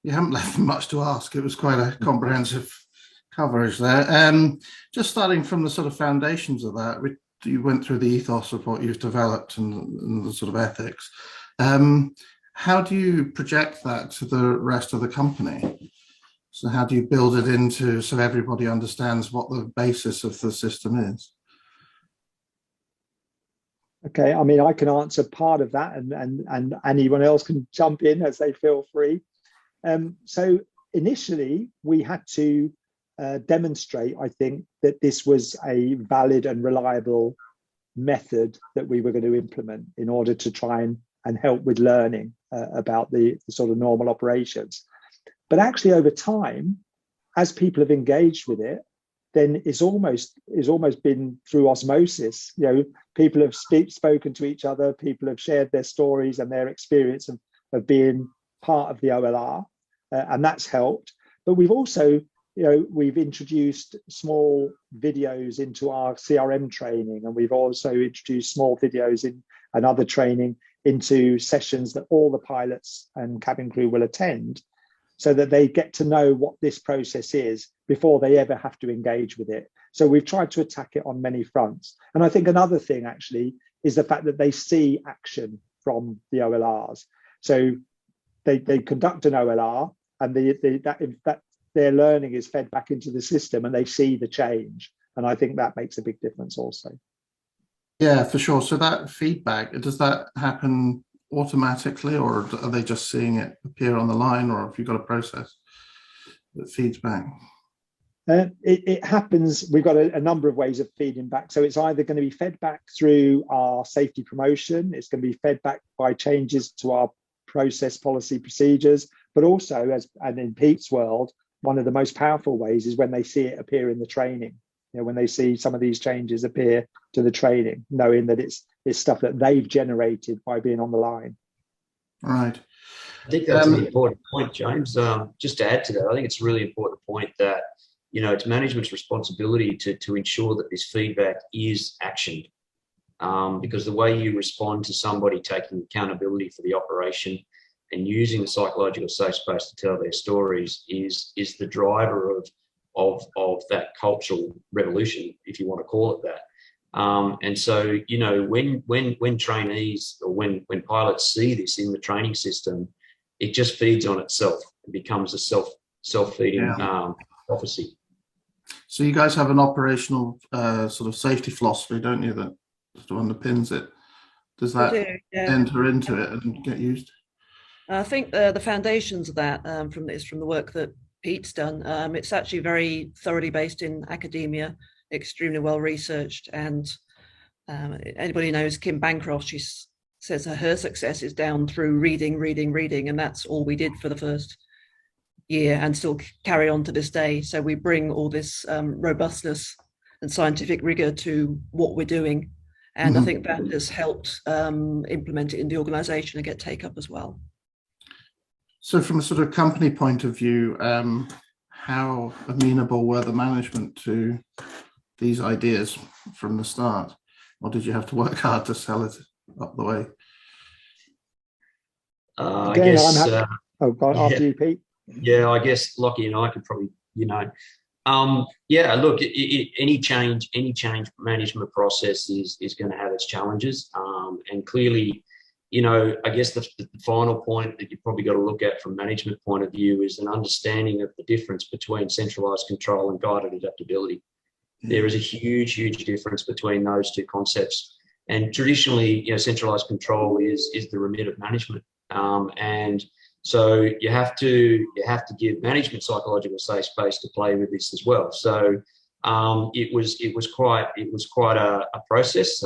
You haven't left much to ask. It was quite a comprehensive coverage there. Just starting from the sort of foundations of that, you went through the ethos of what you've developed and the sort of ethics. How do you project that to the rest of the company? So how do you build it into so everybody understands what the basis of the system is? Okay, I mean, I can answer part of that and anyone else can jump in as they feel free. So initially we had to demonstrate, I think, that this was a valid and reliable method that we were going to implement in order to try and help with learning about the sort of normal operations. But actually over time, as people have engaged with it, then it's almost been through osmosis. You know, people have spoken to each other, people have shared their stories and their experience of being part of the OLR, and that's helped. But we've also, you know, we've introduced small videos into our CRM training, and we've also introduced small videos and other training into sessions that all the pilots and cabin crew will attend, so that they get to know what this process is before they ever have to engage with it. So we've tried to attack it on many fronts. And I think another thing actually is the fact that they see action from the OLRs. So they conduct an OLR, and that their learning is fed back into the system, and they see the change. And I think that makes a big difference also. Yeah, for sure. So that feedback, does that happen automatically, or are they just seeing it appear on the line, or have you got a process that feeds back? It happens. We've got a number of ways of feeding back. So it's either going to be fed back through our safety promotion, it's going to be fed back by changes to our process, policy, procedures, but also, and in Pete's world, one of the most powerful ways is when they see it appear in the training. You know, when they see some of these changes appear to the training, knowing that it's stuff that they've generated by being on the line. Right. I think that's an important point, James. Just to add to that, I think it's a really important point that, you know, it's management's responsibility to ensure that this feedback is actioned, because the way you respond to somebody taking accountability for the operation and using the psychological safe space to tell their stories is the driver of that cultural revolution, if you want to call it that. And so, you know, when trainees or when pilots see this in the training system, it just feeds on itself. It becomes a self-feeding prophecy. So you guys have an operational sort of safety philosophy, don't you, that sort of underpins it? Does that enter into it and get used? I think the foundations of that from the work that Pete's done. It's actually very thoroughly based in academia, extremely well researched, and anybody knows Kim Bancroft, she says her success is down through reading, and that's all we did for the first year and still carry on to this day. So we bring all this robustness and scientific rigor to what we're doing, and I think that has helped implement it in the organization and get take up as well. So from a sort of company point of view, how amenable were the management to these ideas from the start? Or did you have to work hard to sell it up the way? I guess, after you, Pete. Yeah, I guess Lockie and I could probably, you know, look, any change management process is going to have its challenges, and clearly, you know, I guess the final point that you've probably got to look at from management point of view is an understanding of the difference between centralized control and guided adaptability. There is a huge difference between those two concepts. And traditionally, you know, centralized control is the remit of management. And so you have to give management psychological safe space to play with this as well. So it was quite a process.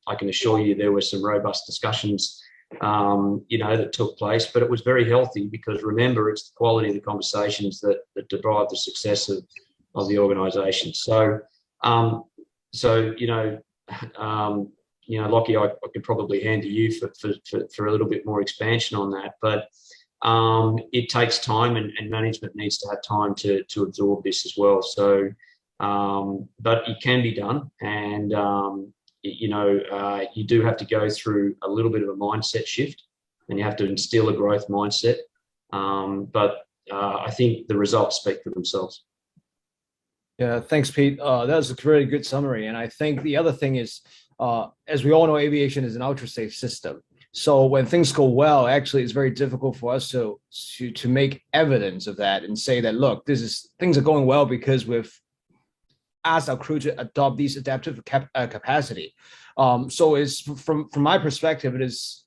I can assure you there were some robust discussions, you know, that took place, but it was very healthy because remember, it's the quality of the conversations that drive the success of the organisation. So, you know, Lockie, I could probably hand to you for a little bit more expansion on that, but it takes time, and management needs to have time to absorb this as well. So, but it can be done, and you know, you do have to go through a little bit of a mindset shift, and you have to instill a growth mindset. But I think the results speak for themselves. Yeah, thanks, Pete. That was a very good summary. And I think the other thing is, as we all know, aviation is an ultra-safe system. So when things go well, actually, it's very difficult for us to make evidence of that and say that, look, things are going well because we've asked our crew to adopt these adaptive capacity. So it's from my perspective, it's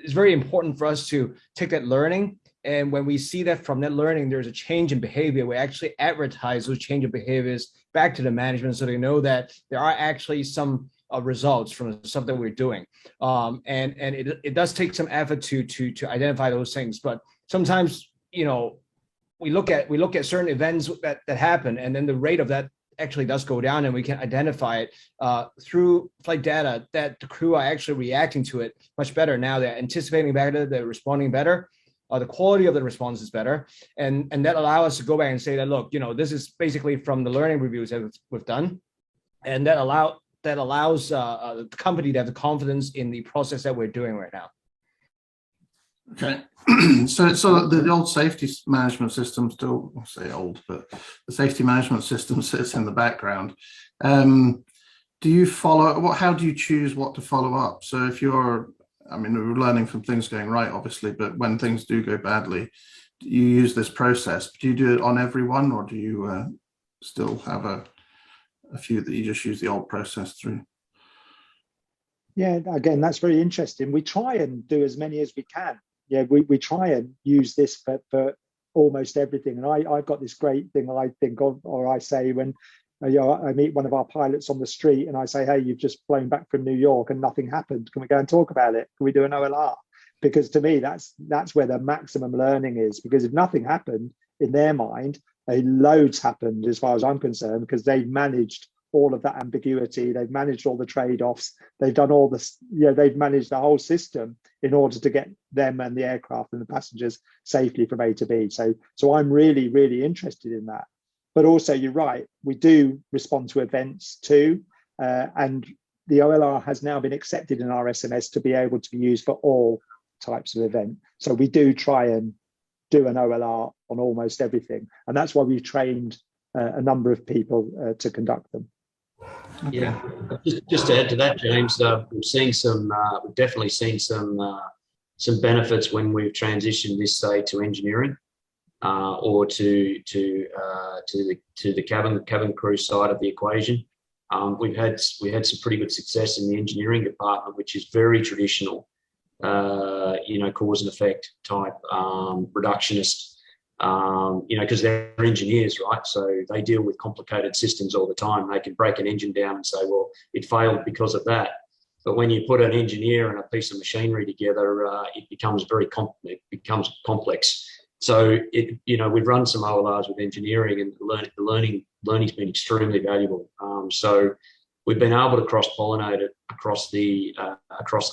very important for us to take that learning. And when we see that from that learning, there's a change in behavior, we actually advertise those change of behaviors back to the management so they know that there are actually some results from the stuff that we're doing. And it does take some effort to identify those things. But sometimes, you know, we look at certain events that happen, and then the rate of that actually does go down, and we can identify it through flight data that the crew are actually reacting to it much better now. They're anticipating better, they're responding better. The quality of the response is better, and that allows us to go back and say that, look, this is basically from the learning reviews that we've done, and that allows the company to have the confidence in the process that we're doing right now. Okay, so the old safety management system still, I'll say old, but the safety management system sits in the background. Do you follow? How do you choose what to follow up? So if you're, I mean, we're learning from things going right, obviously, but when things do go badly, you use this process. Do you do it on everyone, or do you still have a few that you just use the old process through? Yeah, again, that's very interesting. We try and do as many as we can. Yeah, we try and use this for almost everything. And I've got this great thing I think of, or I say when I meet one of our pilots on the street and I say, hey, you've just flown back from New York and nothing happened. Can we go and talk about it? Can we do an OLR? Because to me, that's where the maximum learning is. Because if nothing happened in their mind, loads happened as far as I'm concerned, because they've managed all of that ambiguity, they've managed all the trade-offs, they've done all this, they've managed the whole system in order to get them and the aircraft and the passengers safely from A to B. So I'm really, really interested in that. But also, you're right, we do respond to events too, and the OLR has now been accepted in our SMS to be able to be used for all types of event. So we do try and do an OLR on almost everything, and that's why we've trained a number of people to conduct them. Okay. Yeah, just to add to that, James, we've definitely seen some benefits when we've transitioned this, say, to engineering. Or to the cabin crew side of the equation. We had some pretty good success in the engineering department, which is very traditional, cause and effect type reductionist, because they're engineers, right? So they deal with complicated systems all the time. They can break an engine down and say, well, it failed because of that. But when you put an engineer and a piece of machinery together, it becomes complex. So we've run some OLRs with engineering, and the learning's been extremely valuable. So we've been able to cross-pollinate it across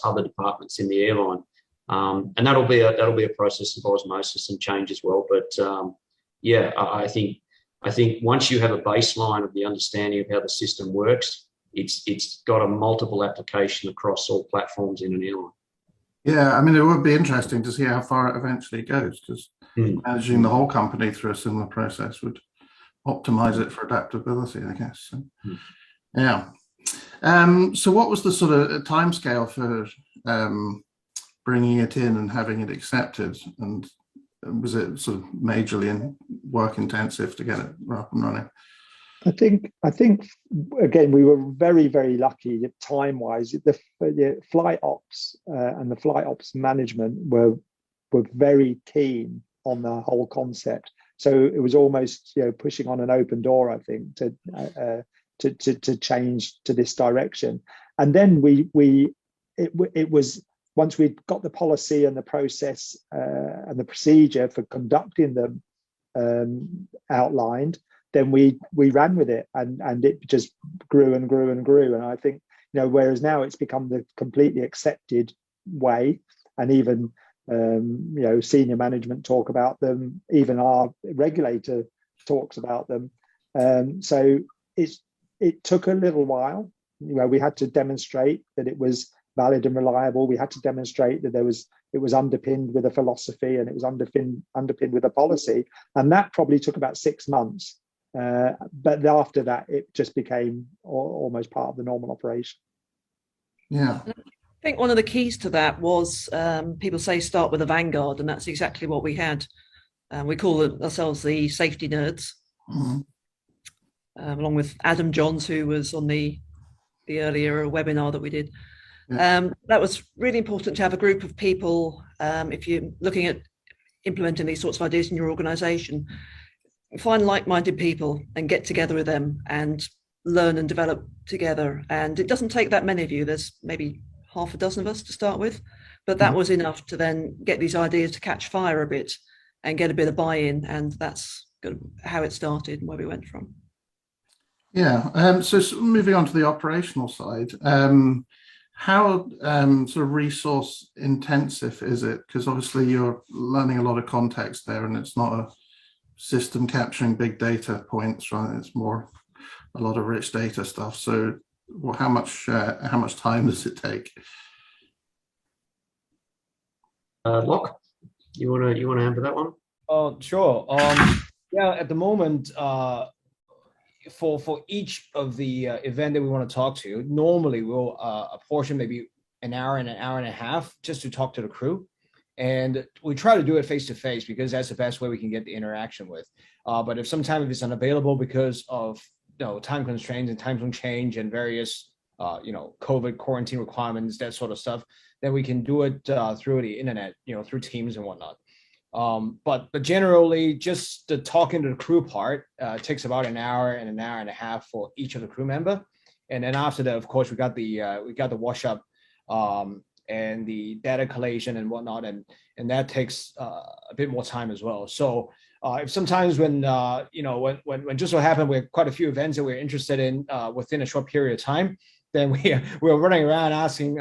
other departments in the airline, and that'll be a process of osmosis and change as well. But I think once you have a baseline of the understanding of how the system works, it's got a multiple application across all platforms in an airline. Yeah, I mean, it would be interesting to see how far it eventually goes, because managing the whole company through a similar process would optimize it for adaptability, I guess. So, yeah. So what was the sort of timescale for bringing it in and having it accepted? And was it sort of majorly work intensive to get it up and running? I think again, we were very, very lucky time-wise. The flight ops and the flight ops management were very keen on the whole concept. So it was almost pushing on an open door, I think, to change to this direction. And then it was once we'd got the policy and the process and the procedure for conducting them outlined, then we ran with it, and it just grew and grew and grew. And I think, whereas now it's become the completely accepted way, and even senior management talk about them, even our regulator talks about them. So it took a little while. We had to demonstrate that it was valid and reliable. We had to demonstrate that it was underpinned with a philosophy, and it was underpinned with a policy, and that probably took about 6 months. But after that, it just became almost part of the normal operation. Yeah. I think one of the keys to that was people say start with a vanguard, and that's exactly what we had. We call ourselves the safety nerds, along with Adam Johns, who was on the earlier webinar that we did. Yeah. That was really important to have a group of people. If you're looking at implementing these sorts of ideas in your organisation, find like-minded people and get together with them and learn and develop together. And it doesn't take that many of you. There's maybe half a dozen of us to start with, but that was enough to then get these ideas to catch fire a bit and get a bit of buy-in. And that's how it started and where we went from. Yeah. So moving on to the operational side, how sort of resource intensive is it? Because obviously you're learning a lot of context there, and it's not a system capturing big data points, right? It's more a lot of rich data stuff. So, well, how much time does it take? Locke, you wanna answer that one? Oh, sure. Yeah, at the moment, for each of the event that we want to talk to, normally we'll apportion maybe an hour and a half just to talk to the crew. And we try to do it face to face because that's the best way we can get the interaction with. But if sometimes it's unavailable because of time constraints and time zone change and various COVID quarantine requirements, that sort of stuff, then we can do it through the internet, through Teams and whatnot. But generally, just the talking to the crew part takes about an hour and a half for each of the crew member, and then after that, of course, we got the wash up and the data collation and whatnot, and that takes a bit more time as well. So if sometimes when when just so happen we have quite a few events that we're interested in within a short period of time, then we're running around asking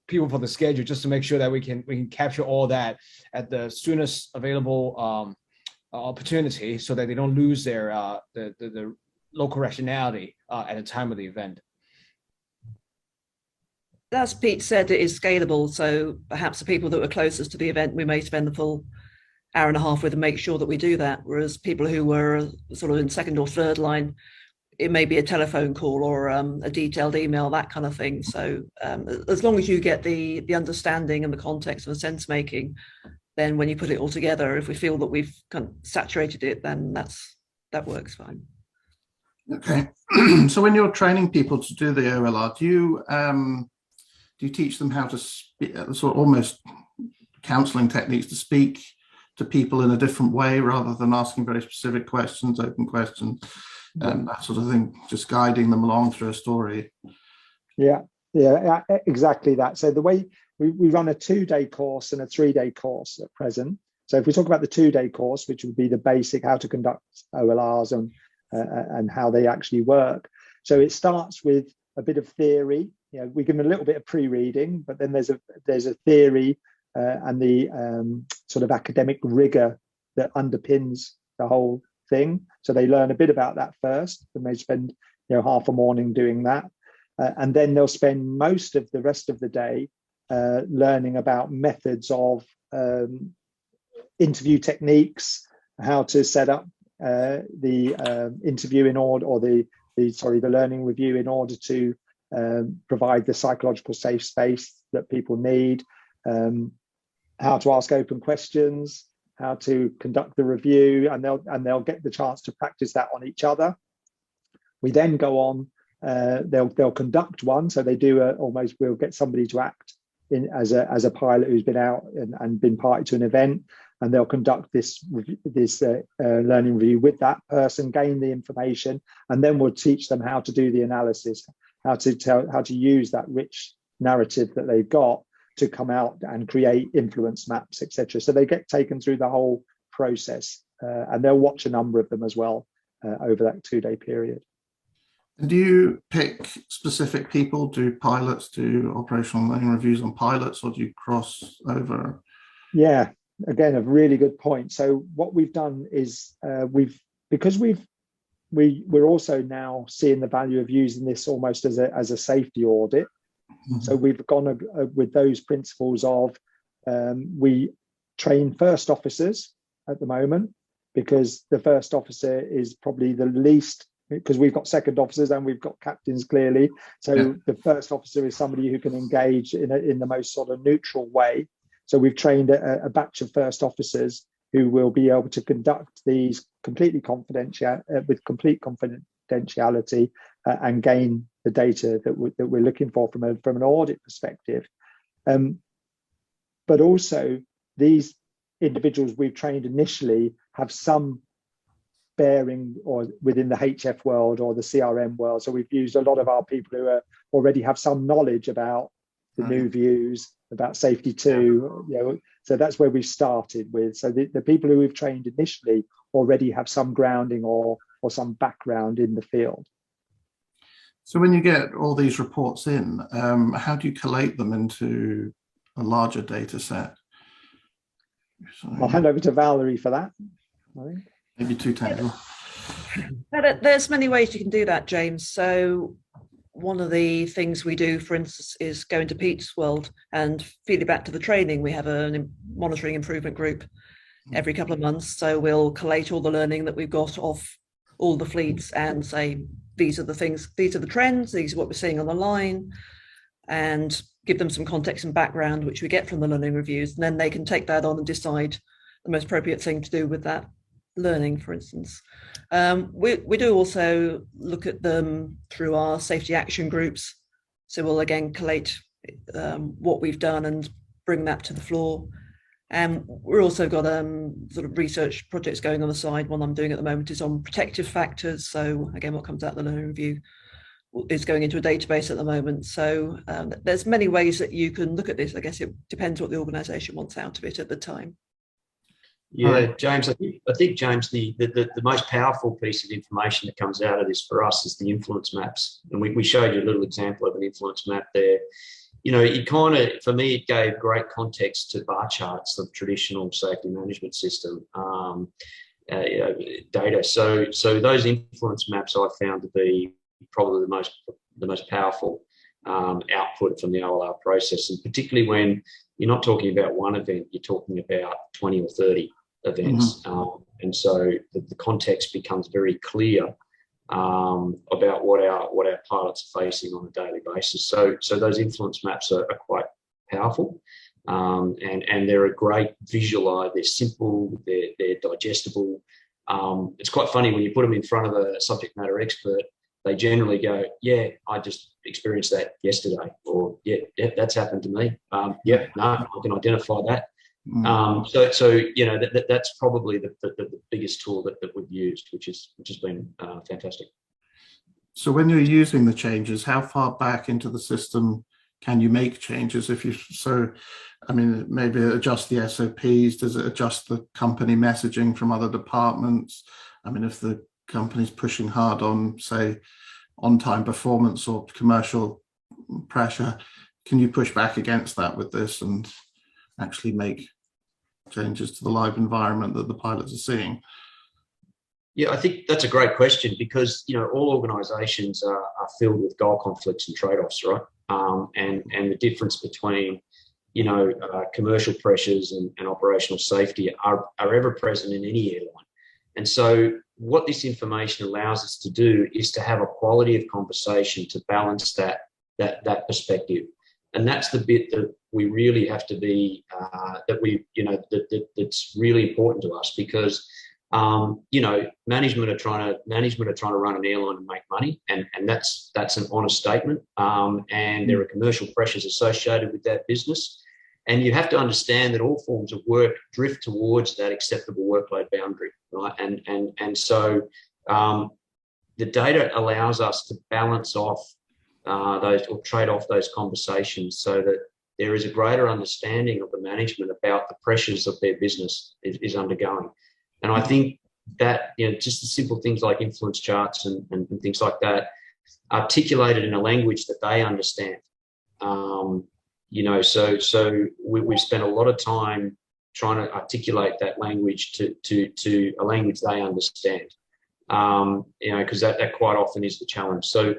people for the schedule just to make sure that we can capture all that at the soonest available opportunity, so that they don't lose their the local rationality at the time of the event. As Pete said, it is scalable. So perhaps the people that were closest to the event, we may spend the full hour and a half with and make sure that we do that. Whereas people who were sort of in second or third line, it may be a telephone call or a detailed email, that kind of thing. So as long as you get the understanding and the context and the sense making, then when you put it all together, if we feel that we've kind of saturated it, then that works fine. Okay. So when you're training people to do the OLR, do you teach them how to speak, sort of almost counseling techniques to speak to people in a different way rather than asking very specific questions, open questions, and that sort of thing, just guiding them along through a story? Yeah, exactly that. So the way we run a 2-day course and a 3-day course at present. So if we talk about the 2-day course, which would be the basic how to conduct OLRs and how they actually work. So it starts with a bit of theory. We give them a little bit of pre-reading, but then there's a theory and the sort of academic rigor that underpins the whole thing. So they learn a bit about that first, and they spend half a morning doing that, and then they'll spend most of the rest of the day learning about methods of interview techniques, how to set up the interview in order, or the learning review in order to provide the psychological safe space that people need, how to ask open questions, how to conduct the review, and they'll get the chance to practice that on each other. We then go on, they'll conduct one, so they do we'll get somebody to act in as a pilot who's been out and been party to an event, and they'll conduct this learning review with that person, gain the information, and then we'll teach them how to do the analysis, how to use that rich narrative that they've got to come out and create influence maps, etc. So they get taken through the whole process, and they'll watch a number of them as well over that 2-day period. And do you pick specific people? Do pilots do operational learning reviews on pilots, or do you cross over? Yeah, again, a really good point. So what we've done is we're also now seeing the value of using this almost as a safety audit. Mm-hmm. So we've gone with those principles of we train first officers at the moment, because the first officer is probably the least, because we've got second officers and we've got captains clearly. So yeah. The first officer is somebody who can engage in the most sort of neutral way. So we've trained a batch of first officers who will be able to conduct these completely with complete confidentiality and gain the data that we're looking for from an audit perspective. But also these individuals we've trained initially have some bearing or within the HF world or the CRM world. So we've used a lot of our people who already have some knowledge about the new views, about safety too. So that's where we started with. So the people who we've trained initially already have some grounding or or some background in the field. So when you get all these reports in, how do you collate them into a larger data set? So, I'll hand over to Valerie for that, I think. Maybe too technical. There's many ways you can do that, James. So one of the things we do, for instance, is go into Pete's world and feed it back to the training. We have a monitoring improvement group every couple of months. So we'll collate all the learning that we've got off all the fleets and say, these are the things, these are the trends, these are what we're seeing on the line, and give them some context and background, which we get from the learning reviews. And then they can take that on and decide the most appropriate thing to do with that learning, for instance. We do also look at them through our safety action groups. So we'll again collate what we've done and bring that to the floor. And we're also got sort of research projects going on the side. One I'm doing at the moment is on protective factors. So again, what comes out of the learning review is going into a database at the moment. So there's many ways that you can look at this. I guess it depends what the organisation wants out of it at the time. Yeah, James, I think James, the most powerful piece of information that comes out of this for us is the influence maps. And we showed you a little example of an influence map there. You know, it kind of, for me, it gave great context to bar charts of traditional safety management system data. So those influence maps I found to be probably the most powerful output from the OLR process, and particularly when you're not talking about one event, you're talking about 20 or 30 events, and so the context becomes very clear about what our pilots are facing on a daily basis. So those influence maps are quite powerful, and they're a great visualize. They're simple, they're digestible. It's quite funny when you put them in front of a subject matter expert. They generally go, "Yeah, I just experienced that yesterday," or "Yeah, that's happened to me." No, I can identify that. So you know that's probably the biggest tool that we've used, which has been fantastic. So when you're using the changes, how far back into the system can you make changes? I mean, maybe adjust the SOPs. Does it adjust the company messaging from other departments? I mean, if the company's pushing hard on, say, on-time performance or commercial pressure, can you push back against that with this and actually make changes to the live environment that the pilots are seeing? Yeah, I think that's a great question, because you know all organisations are filled with goal conflicts and trade-offs, right? And the difference between commercial pressures and operational safety are ever present in any airline. And so what this information allows us to do is to have a quality of conversation to balance that perspective. And that's the bit that we really have to be, that's really important to us, because management are trying to run an airline and make money, and that's an honest statement. And there are commercial pressures associated with that business. And you have to understand that all forms of work drift towards that acceptable workload boundary, right? And so the data allows us to balance off those, or trade off those conversations, so that there is a greater understanding of the management about the pressures of their business is undergoing. And I think that just the simple things like influence charts and things like that, articulated in a language that they understand. So we've spent a lot of time trying to articulate that language to a language they understand. Because that quite often is the challenge. So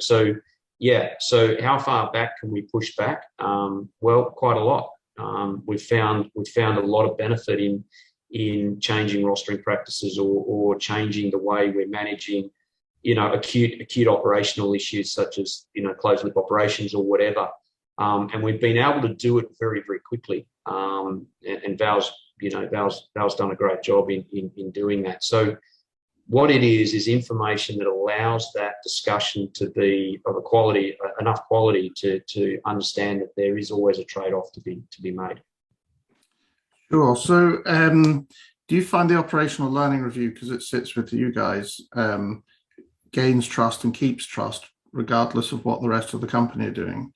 how far back can we push back? Well, quite a lot. We've found a lot of benefit in changing rostering practices or changing the way we're managing, acute operational issues such as closed loop operations or whatever. And we've been able to do it very, very quickly. And Val's done a great job in doing that. So what it is information that allows that discussion to be of enough quality to understand that there is always a trade-off to be made. Sure. So do you find the operational learning review, because it sits with you guys, gains trust and keeps trust regardless of what the rest of the company are doing?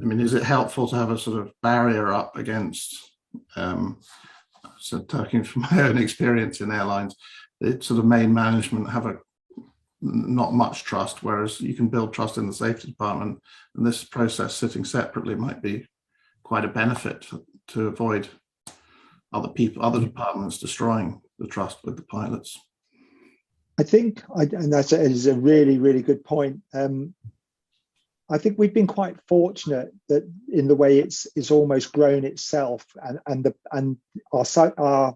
I mean, is it helpful to have a sort of barrier up against, so talking from my own experience in airlines, the sort of main management have a not much trust, whereas you can build trust in the safety department, and this process sitting separately might be quite a benefit to avoid other departments destroying the trust with the pilots. I think, and that is a really, really good point. I think we've been quite fortunate that in the way it's almost grown itself, and our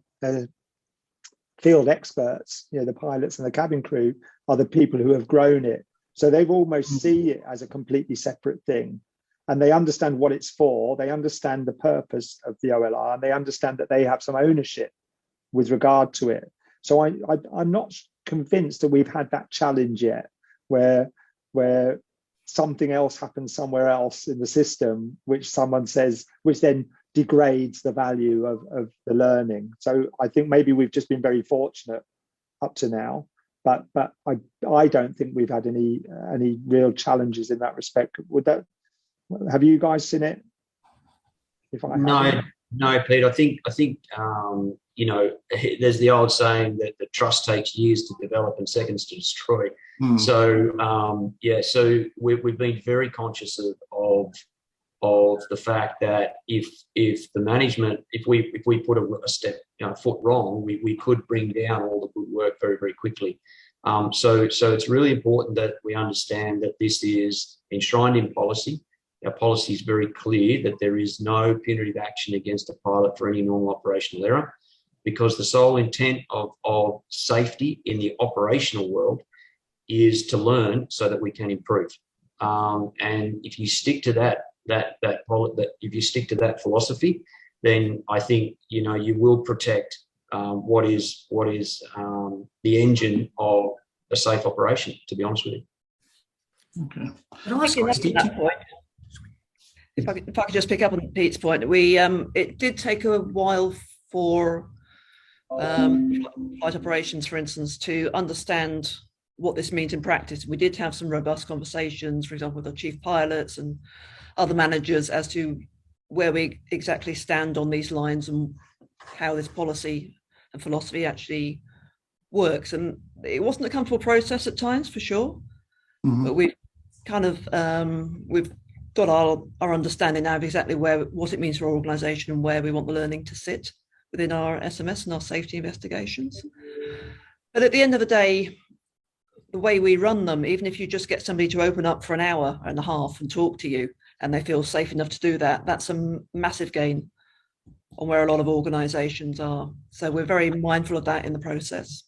field experts, the pilots and the cabin crew, are the people who have grown it. So they've almost see it as a completely separate thing, and they understand what it's for. They understand the purpose of the OLR, and they understand that they have some ownership with regard to it. So I'm not convinced that we've had that challenge yet, where something else happens somewhere else in the system, which someone says, which then degrades the value of the learning. So I think maybe we've just been very fortunate up to now, but I don't think we've had any real challenges in that respect. Have you guys seen it? No, Pete. I think there's the old saying that the trust takes years to develop and seconds to destroy. So so we've been very conscious of the fact that if the management, if we put a step foot wrong, we could bring down all the good work very, very quickly. So it's really important that we understand that this is enshrined in policy. Our policy is very clear that there is no punitive action against a pilot for any normal operational error, because the sole intent of safety in the operational world is to learn so that we can improve. And if you stick to if you stick to that philosophy, then I think you will protect what is the engine of a safe operation. To be honest with you. Okay. If I could just pick up on Pete's point, it did take a while for flight operations, for instance, to understand what this means in practice. We did have some robust conversations, for example, with our chief pilots and other managers as to where we exactly stand on these lines and how this policy and philosophy actually works. And it wasn't a comfortable process at times, for sure, but we've kind of we've got our understanding now of exactly what it means for our organisation and where we want the learning to sit within our SMS and our safety investigations. But at the end of the day, the way we run them, even if you just get somebody to open up for an hour and a half and talk to you, and they feel safe enough to do that, that's a massive gain on where a lot of organisations are. So we're very mindful of that in the process.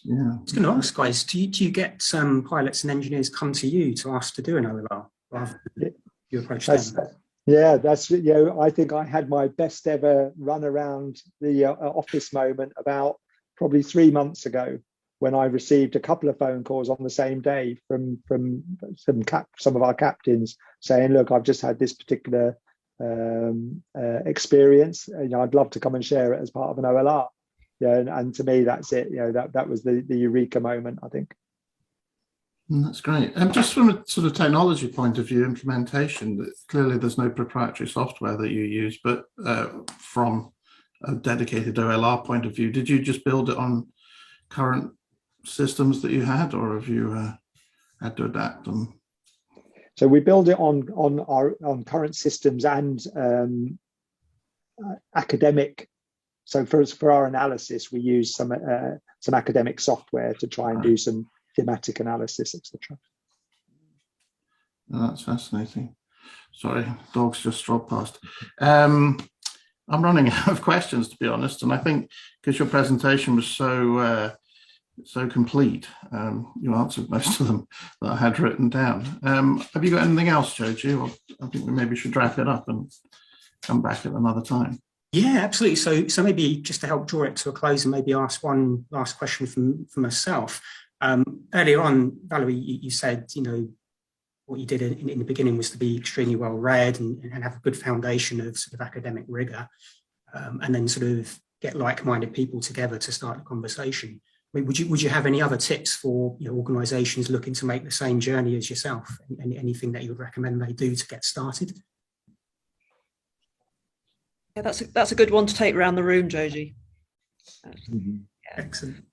Yeah. I was going to ask, guys, do you get some pilots and engineers come to you to ask to do an OLR rather than you approach them? Yeah, that's I think I had my best ever run around the office moment about probably 3 months ago, when I received a couple of phone calls on the same day from some of our captains saying, "Look, I've just had this particular experience. I'd love to come and share it as part of an OLR." And to me, that's it. That was the eureka moment, I think. That's great. And just from a sort of technology point of view, implementation, clearly there's no proprietary software that you use, but from a dedicated OLR point of view, did you just build it on current systems that you had, or have you had to adapt them? So we build it on current systems and academic. So for our analysis, we use some academic software to try and do some thematic analysis, etc. Oh, that's fascinating. Sorry, dogs just strolled past. I'm running out of questions, to be honest, and I think because your presentation was so complete, you answered most of them that I had written down. Have you got anything else, Joji? Or I think we maybe should wrap it up and come back at another time. Yeah, absolutely. So maybe just to help draw it to a close and maybe ask one last question from myself. Earlier on, Valerie, you said, what you did in the beginning was to be extremely well read and have a good foundation of sort of academic rigor, and then sort of get like-minded people together to start a conversation. I mean, would you have any other tips for organisations looking to make the same journey as yourself? Anything that you would recommend they do to get started? Yeah, that's a good one to take around the room, Joji. Excellent.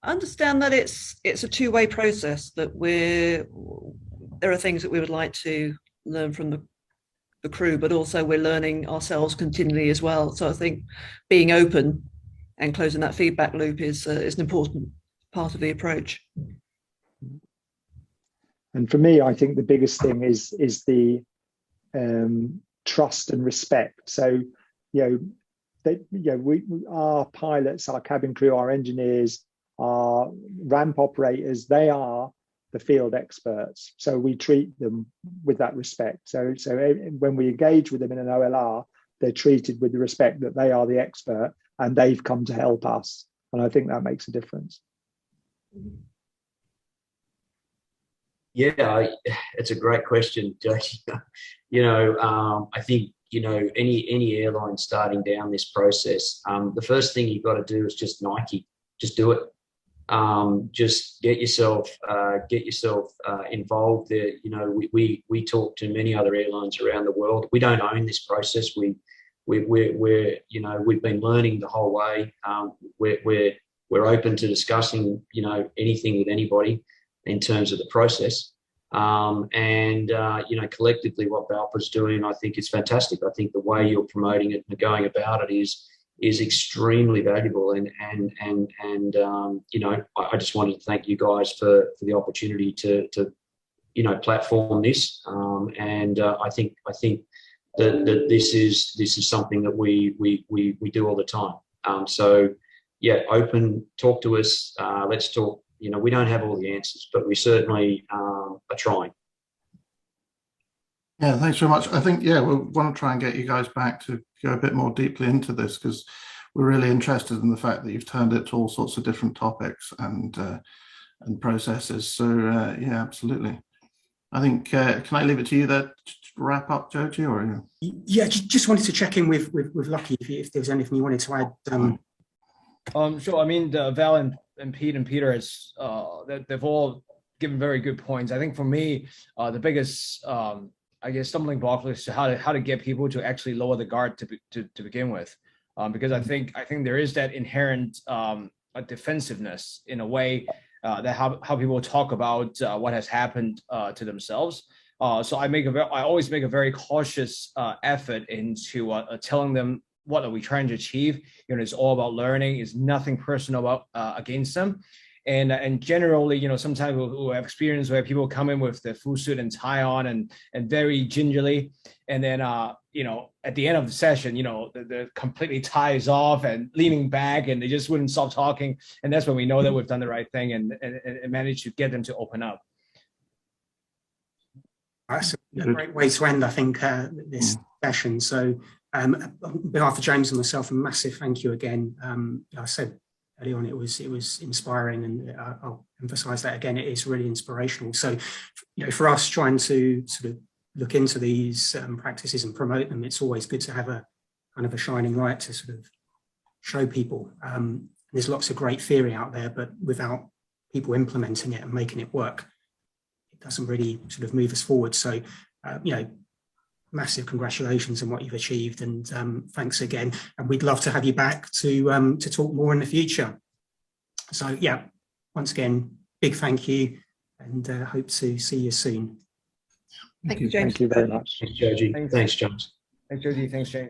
understand that it's a two-way process, that there are things that we would like to learn from the crew, but also we're learning ourselves continually as well. So I think being open and closing that feedback loop is an important part of the approach. And for me, I think the biggest thing is the trust and respect. So, our pilots, our cabin crew, our engineers, our ramp operators, they are the field experts. So we treat them with that respect. So when we engage with them in an OLR, they're treated with the respect that they are the expert and they've come to help us. And I think that makes a difference. Yeah, it's a great question, Jackie. I think, any airline starting down this process, the first thing you've got to do is just Nike, just do it. Just get yourself involved there. We talk to many other airlines around the world. We don't own this process. We've been learning the whole way. We're open to discussing, anything with anybody in terms of the process. Collectively what BALPA's doing, I think is fantastic. I think the way you're promoting it and going about it is extremely valuable. I just wanted to thank you guys for the opportunity to platform this. I think that this is something that we do all the time. So yeah, open, talk to us. Let's talk. We don't have all the answers, but we certainly are trying. Yeah, thanks very much. I think, we want to try and get you guys back to go a bit more deeply into this, because we're really interested in the fact that you've turned it to all sorts of different topics and processes. So, absolutely. I think, can I leave it to you there to wrap up, Joji? Or Yeah, just wanted to check in with Lucky if there was anything you wanted to add. Sure. I mean, Val and Pete and Peter they've all given very good points. I think for me, the biggest stumbling block is how to get people to actually lower the guard to begin with, because I think there is that inherent defensiveness in a way that how people talk about what has happened to themselves. So I always make a very cautious effort into telling them what are we trying to achieve. It's all about learning. It's nothing personal about against them. And generally, sometimes we'll have experience where people come in with their full suit and tie on and very gingerly, and then at the end of the session, the completely ties off and leaning back, and they just wouldn't stop talking. And that's when we know that we've done the right thing and managed to get them to open up. That's a great way to end, I think, this session. So on behalf of James and myself, a massive thank you again. I said early on, it was inspiring, and I'll emphasize that again. It is really inspirational. So, for us trying to sort of look into these practices and promote them, it's always good to have a kind of a shining light to sort of show people. There's lots of great theory out there, but without people implementing it and making it work, it doesn't really sort of move us forward. So, massive congratulations on what you've achieved, and thanks again. And we'd love to have you back to talk more in the future. So yeah, once again, big thank you, and hope to see you soon. Thank you, James. Thank you very much. Thanks, Joji. Thanks, James. Thanks, Joji. Thanks, James.